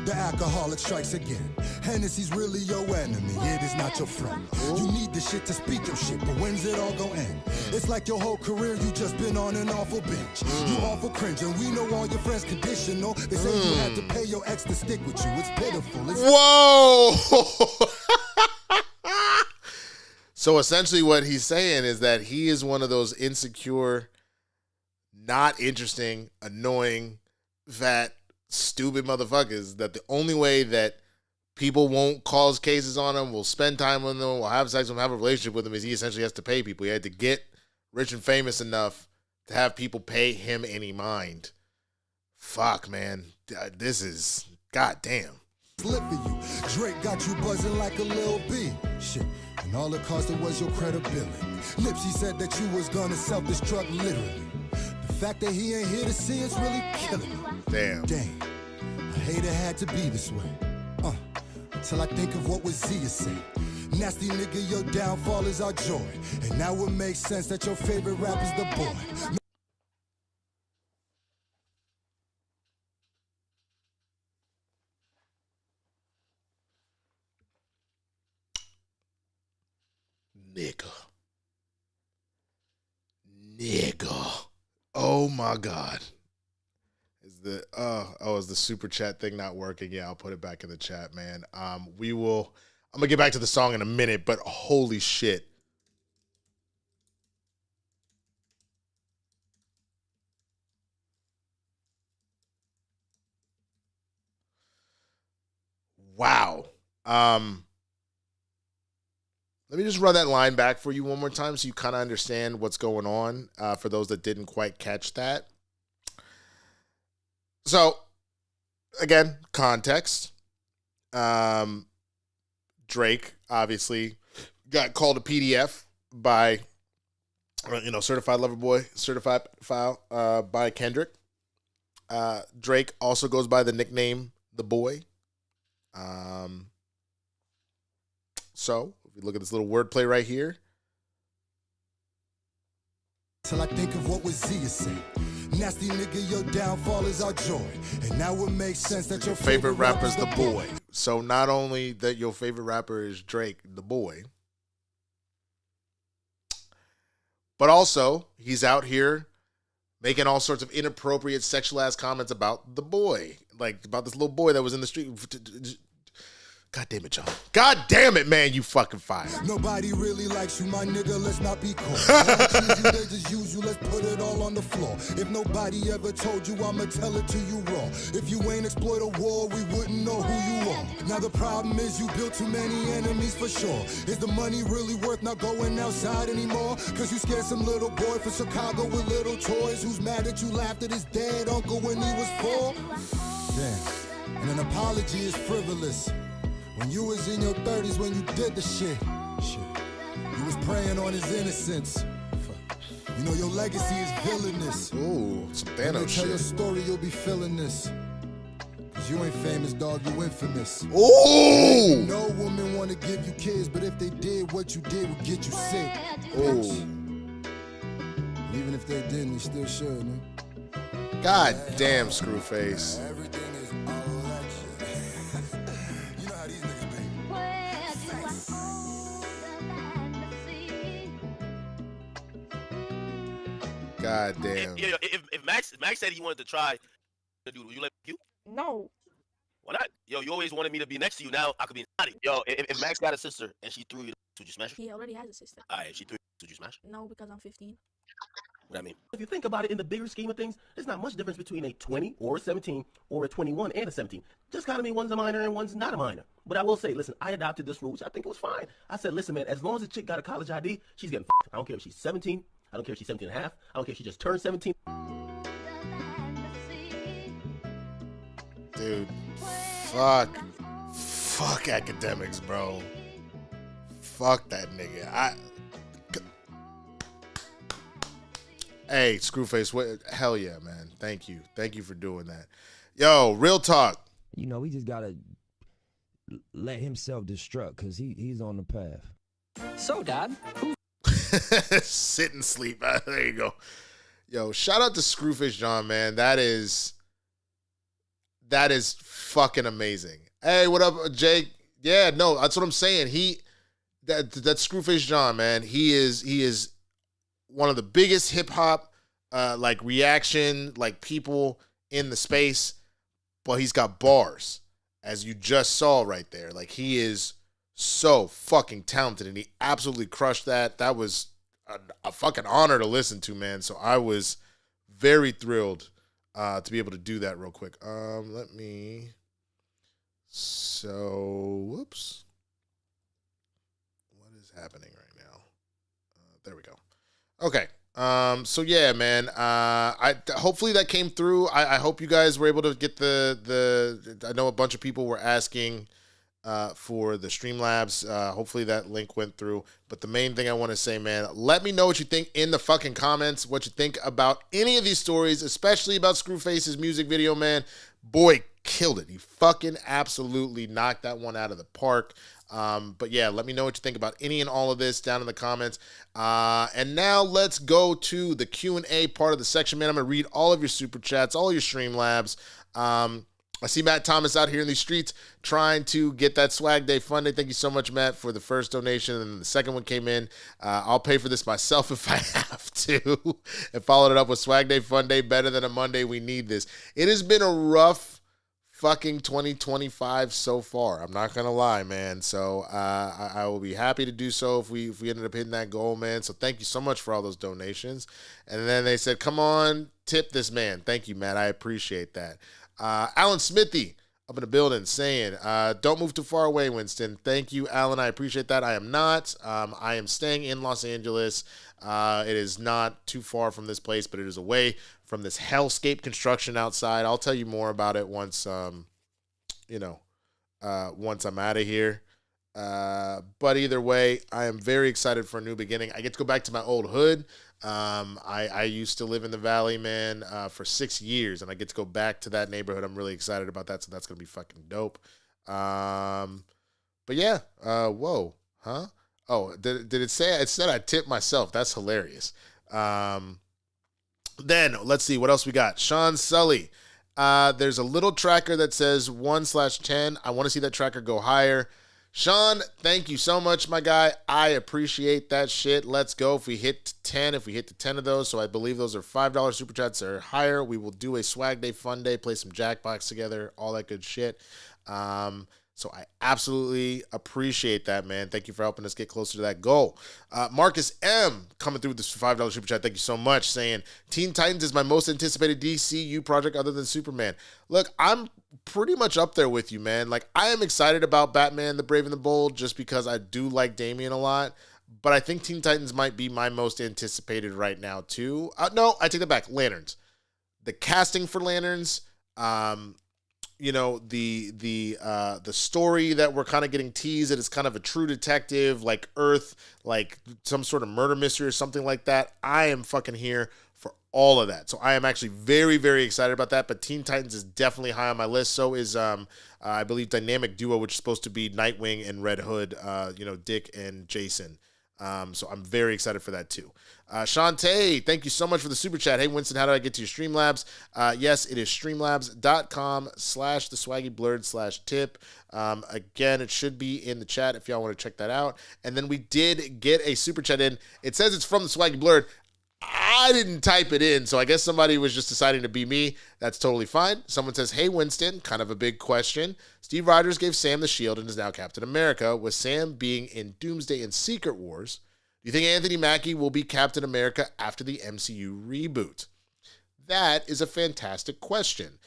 The alcoholic strikes again. Hennessy's really your enemy, it is not your friend. You need the shit to speak your shit, but when's it all gonna end? It's like your whole career, you just been on an awful bench. You awful cringe, and we know all your friends conditional. They say you had to pay your ex to stick with you, it's pitiful.
Whoa! So essentially what he's saying is that he is one of those insecure, not interesting, annoying, fat, stupid motherfuckers that the only way that people won't cause cases on him, will spend time with him, will have sex with him, have a relationship with him, is he essentially has to pay people. He had to get rich and famous enough to have people pay him any mind. Fuck, man. This is goddamn.
Slip for you. Drake got you buzzing like a Lil B. Shit. And all it costed was your credibility. Nipsey said that you was gonna self-destruct literally. The fact that he ain't here to see is really killing me.
Damn.
I hate it had to be this way. Till I think of what was Zia say. Nasty nigga, your downfall is our joy. And now it makes sense that your favorite rapper's the boy.
Nigga. Oh my God. Is the super chat thing not working? Yeah, I'll put it back in the chat, man. I'm gonna get back to the song in a minute, but holy shit. Wow. Let me just run that line back for you one more time so you kind of understand what's going on for those that didn't quite catch that. So, again, context. Drake obviously got called a PDF by, Certified Lover Boy, Certified File by Kendrick. Drake also goes by the nickname The Boy. So, if you look at this little wordplay right here.
Till I think of what was Zia say. Nasty nigga, your downfall is our joy. And now it makes sense that your favorite rapper's the boy.
So not only that your favorite rapper is Drake, the boy, but also he's out here making all sorts of inappropriate sexual-ass comments about the boy. Like about this little boy that was in the street. God damn it, John. God damn it, man, you fucking fired.
Nobody really likes you, my nigga, let's not be cold. They just use you, let's put it all on the floor. If nobody ever told you, I'ma tell it to you raw. If you ain't exploit a war, we wouldn't know who you are. Now the problem is you built too many enemies for sure. Is the money really worth not going outside anymore? Cause you scared some little boy from Chicago with little toys who's mad that you laughed at his dead uncle when he was 4? Damn, and an apology is frivolous. When you was in your 30s when you did the shit, you was preying on his innocence. You know your legacy is villainous.
Ooh, some Thanos
when they tell
shit.
your story, you'll be feeling this. Cause you ain't famous, dog, you infamous.
Ooh!
No woman wanna give you kids, but if they did, what you did would get you sick.
Ooh.
Even if they didn't, they still should, man.
God damn, Screwface.
Everything is all that shit. You know how these niggas be.
God damn.
If Max said he wanted to try, would you let you?
No.
Why not? Yo, you always wanted me to be next to you. Now I could be naughty. Yo, if Max got a sister and she threw you, would you smash her?
He already has a sister.
All right, if she threw you, would you smash her?
No, because I'm 15.
What I mean? If you think about it in the bigger scheme of things, there's not much difference between a 20 or a 17 or a 21 and a 17. Just kind of mean one's a minor and one's not a minor. But I will say, listen, I adopted this rule, which I think was fine. I said, listen, man, as long as the chick got a college ID, she's getting f***ed. I don't care if she's 17. I don't care if she's 17 and a half. I don't care if she just turned 17.
Dude, fuck Akademiks, bro. Fuck that nigga. Hey, Screwface, hell yeah, man. Thank you for doing that. Yo, real talk.
You know, we just gotta let him self-destruct because he's on the path.
So, Dad, who?
Sit and sleep. There you go. Yo, shout out to Screwface John, man. That is fucking amazing. Hey, what up, Jake? Yeah, no, that's what I'm saying. That's Screwface John, man. He is one of the biggest hip hop like reaction like people in the space, but he's got bars, as you just saw right there. Like, he is so fucking talented, and he absolutely crushed that. That was a fucking honor to listen to, man. So I was very thrilled to be able to do that real quick. Whoops. What is happening right now? There we go. Okay. So yeah, man. Hopefully that came through. I hope you guys were able to get the. I know a bunch of people were asking for the Streamlabs. Hopefully that link went through. But the main thing I want to say, man, let me know what you think in the fucking comments. What you think about any of these stories, especially about Screwface's music video, man. Boy, killed it. He fucking absolutely knocked that one out of the park. But yeah, let me know what you think about any and all of this down in the comments. And now let's go to the Q&A part of the section, man. I'm going to read all of your super chats, all your Streamlabs. I see Matt Thomas out here in these streets trying to get that Swag Day Fun Day. Thank you so much, Matt, for the first donation. And the second one came in. I'll pay for this myself if I have to. And followed it up with Swag Day Fun Day. Better than a Monday. We need this. It has been a rough fucking 2025 so far. I'm not gonna lie, man. So I will be happy to do so if we ended up hitting that goal, man. So thank you so much for all those donations. And then they said, come on, tip this man. Thank you, Matt. I appreciate that. Alan Smithy up in the building saying, don't move too far away, Winston. Thank you, Alan. I appreciate that. I am not. I am staying in Los Angeles. It is not too far from this place, but it is away from this hellscape construction outside. I'll tell you more about it once, once I'm out of here. But either way, I am very excited for a new beginning. I get to go back to my old hood. I used to live in the Valley, man, for 6 years, and I get to go back to that neighborhood. I'm really excited about that, so that's going to be fucking dope. But yeah, whoa, huh? Oh, did it say? It said I tipped myself. That's hilarious. Then let's see what else we got. Sean Sully. There's a little tracker that says 1/10. I want to see that tracker go higher. Sean, thank you so much, my guy. I appreciate that shit. Let's go. If we hit 10, if we hit to 10 of those, so I believe those are $5 super chats or higher, we will do a Swag Day Fun Day, play some Jackbox together, all that good shit. So I absolutely appreciate that, man. Thank you for helping us get closer to that goal. Marcus M. coming through with this $5 super chat. Thank you so much. Saying, Teen Titans is my most anticipated DCU project other than Superman. Look, I'm pretty much up there with you, man. Like, I am excited about Batman, the Brave and the Bold, just because I do like Damian a lot. But I think Teen Titans might be my most anticipated right now, too. No, I take that back. Lanterns. The casting for Lanterns, the story that we're kind of getting teased that it's kind of a true detective, like Earth, like some sort of murder mystery or something like that. I am fucking here for all of that. So I am actually very, very excited about that. But Teen Titans is definitely high on my list. So is, I believe, Dynamic Duo, which is supposed to be Nightwing and Red Hood, Dick and Jason. So I'm very excited for that too. Shantae, thank you so much for the super chat. Hey, Winston, how do I get to your Streamlabs? Yes, it is streamlabs.com/theswaggyblerd/tip. Again, it should be in the chat if y'all want to check that out. And then we did get a super chat in. It says it's from the Swaggy Blerd. I didn't type it in, so I guess somebody was just deciding to be me. That's totally fine. Someone says, hey, Winston, kind of a big question. Steve Rogers gave Sam the shield and is now Captain America, with Sam being in Doomsday and Secret Wars. Do you think Anthony Mackie will be Captain America after the MCU reboot? That is a fantastic question.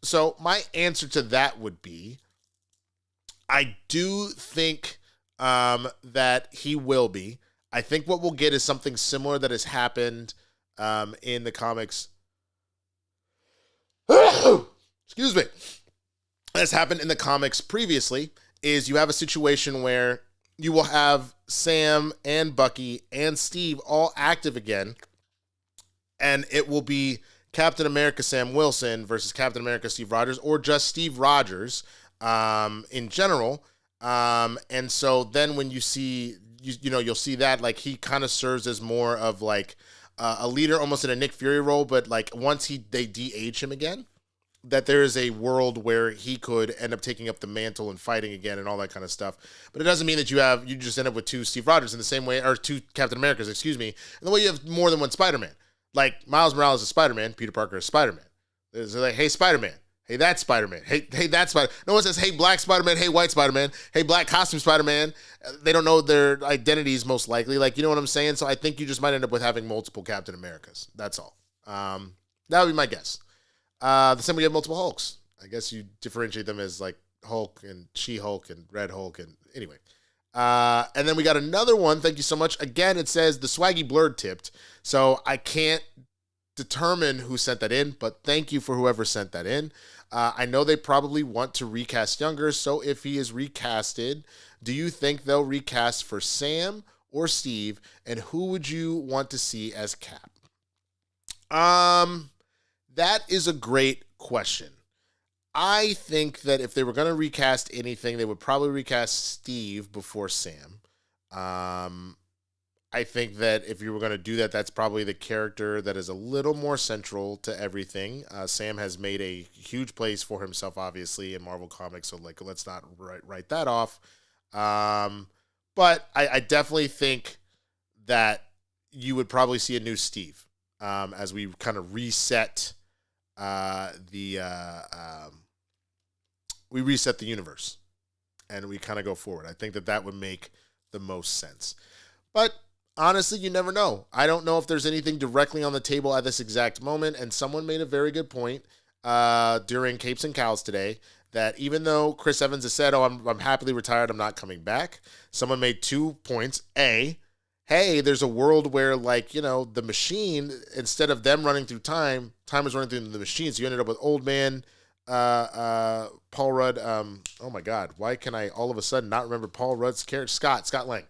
So my answer to that would be, I do think that he will be. I think what we'll get is something similar that has happened in the comics. Excuse me. That's happened in the comics previously, is you have a situation where you will have Sam and Bucky and Steve all active again, and it will be Captain America Sam Wilson versus Captain America Steve Rogers, or just Steve Rogers in general. And so then when you see, you'll see that like he kind of serves as more of like a leader, almost in a Nick Fury role, but like once they de-age him again, that there is a world where he could end up taking up the mantle and fighting again and all that kind of stuff. But it doesn't mean that you just end up with two Steve Rogers in the same way, or two Captain Americas, excuse me, in the way you have more than one Spider-Man. Like Miles Morales is Spider-Man, Peter Parker is Spider-Man. It's like, hey, Spider-Man. Hey, that's Spider-Man. Hey, that's Spider-Man. No one says, hey, black Spider-Man. Hey, white Spider-Man. Hey, black costume Spider-Man. They don't know their identities most likely. Like, you know what I'm saying? So I think you just might end up with having multiple Captain Americas. That's all. That would be my guess. The same way you have multiple Hulks. I guess you differentiate them as like Hulk and She-Hulk and Red Hulk. And anyway. And then we got another one. Thank you so much. Again, it says the Swaggy Blerd tipped. So I can't determine who sent that in, but thank you for whoever sent that in. I know they probably want to recast younger, so if he is recasted, do you think they'll recast for Sam or Steve, and who would you want to see as Cap? That is a great question. I think that if they were going to recast anything, they would probably recast Steve before Sam. I think that if you were going to do that, that's probably the character that is a little more central to everything. Sam has made a huge place for himself, obviously, in Marvel Comics, so like let's not write that off. But I definitely think that you would probably see a new Steve as we kind of reset we reset the universe and we kind of go forward. I think that would make the most sense. But honestly, you never know. I don't know if there's anything directly on the table at this exact moment, and someone made a very good point during Capes and Cows today that even though Chris Evans has said, I'm happily retired, I'm not coming back, someone made 2 points. A, hey, there's a world where, like, the machine, instead of them running through time is running through the machine, so you ended up with Old Man, Paul Rudd, oh my God, why can I all of a sudden not remember Paul Rudd's character? Scott Lang.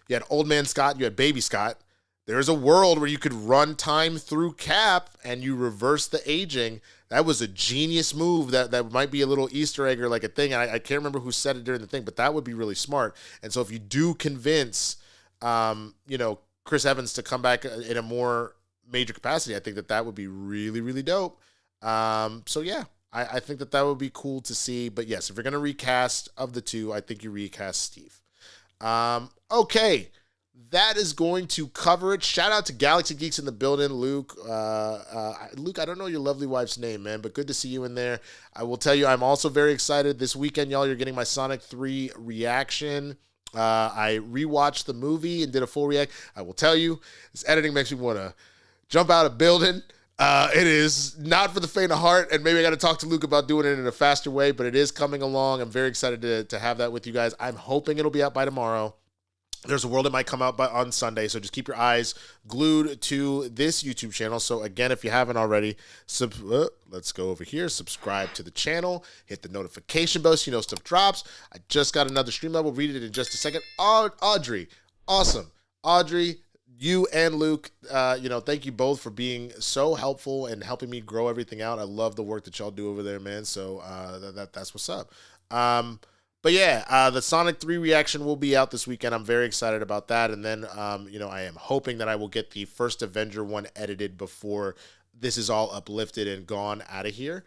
You had Old Man Scott, you had Baby Scott. There's a world where you could run time through Cap and you reverse the aging. That was a genius move that might be a little Easter egg or like a thing. And I can't remember who said it during the thing, but that would be really smart. And so if you do convince, Chris Evans to come back in a more major capacity, I think that would be really, really dope. So yeah, I think that would be cool to see. But yes, if you're going to recast of the two, I think you recast Steve. Okay, that is going to cover it. Shout out to Galaxy Geeks in the building, Luke. Luke, I don't know your lovely wife's name, man, but good to see you in there. I will tell you, I'm also very excited. This weekend, y'all, you're getting my Sonic 3 reaction. I rewatched the movie and did a full react. I will tell you, this editing makes me want to jump out of building. It is not for the faint of heart, and maybe I got to talk to Luke about doing it in a faster way, but it is coming along. I'm very excited to have that with you guys. I'm hoping it'll be out by tomorrow. There's a world that might come out on Sunday, so just keep your eyes glued to this YouTube channel. So again, if you haven't already, let's go over here, subscribe to the channel, hit the notification bell so you know stuff drops. I just got another stream level, read it in just a second. Audrey, awesome. Audrey, you and Luke, thank you both for being so helpful and helping me grow everything out. I love the work that y'all do over there, man. So that's what's up. But yeah, the Sonic 3 reaction will be out this weekend. I'm very excited about that. And then, I am hoping that I will get the first Avenger one edited before this is all uplifted and gone out of here.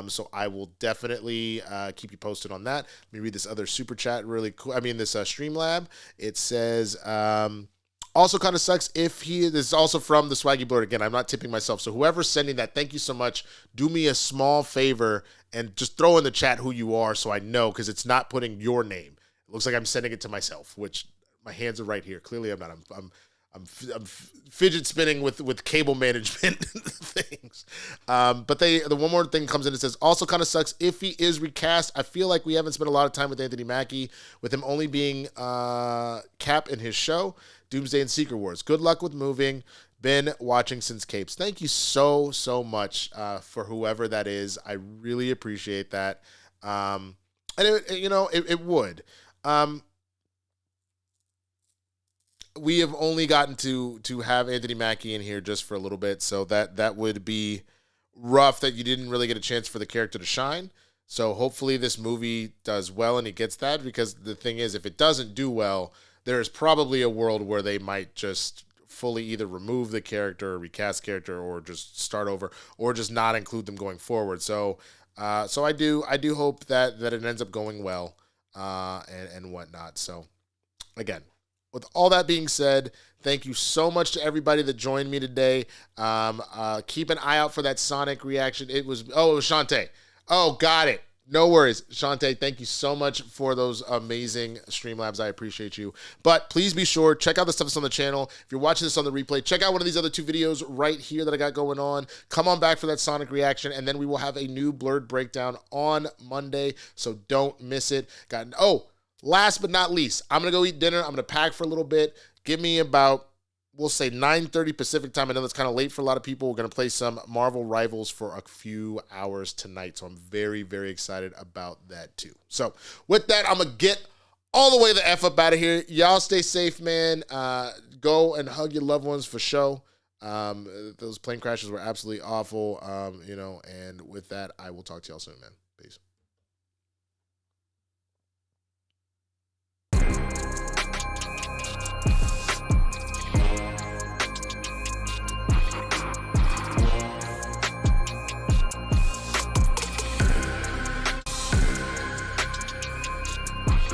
So I will definitely keep you posted on that. Let me read this other super chat really cool. This Streamlab. It says, Also kind of sucks if this is also from the Swaggy Blerd. Again, I'm not tipping myself. So whoever's sending that, thank you so much. Do me a small favor and just throw in the chat who you are so I know, because it's not putting your name. It looks like I'm sending it to myself, which my hands are right here. Clearly I'm not. I'm fidget spinning with cable management things. But the one more thing comes in and says, also kind of sucks if he is recast. I feel like we haven't spent a lot of time with Anthony Mackie, with him only being Cap in his show, Doomsday and Secret Wars. Good luck with moving. Been watching since Capes. Thank you so much for whoever that is. I really appreciate that. And it would. We have only gotten to have Anthony Mackie in here just for a little bit, so that would be rough that you didn't really get a chance for the character to shine. So hopefully this movie does well and he gets that, because the thing is, if it doesn't do well, there is probably a world where they might just fully either remove the character or recast character, or just start over, or just not include them going forward. So I do hope that it ends up going well and whatnot. So again, with all that being said, thank you so much to everybody that joined me today. Keep an eye out for that Sonic reaction. It was Shantae. Oh, got it. No worries. Shantae, thank you so much for those amazing Streamlabs. I appreciate you. But please be sure, check out the stuff that's on the channel. If you're watching this on the replay, check out one of these other 2 videos right here that I got going on. Come on back for that Sonic reaction, and then we will have a new Blerd Breakdown on Monday, so don't miss it. Last but not least, I'm going to go eat dinner. I'm going to pack for a little bit. Give me about, we'll say 9:30 Pacific time. I know that's kind of late for a lot of people. We're going to play some Marvel Rivals for a few hours tonight. So I'm very, very excited about that too. So with that, I'm going to get all the way the F up out of here. Y'all stay safe, man. Go and hug your loved ones for sure. Those plane crashes were absolutely awful, and with that, I will talk to y'all soon, man. Peace.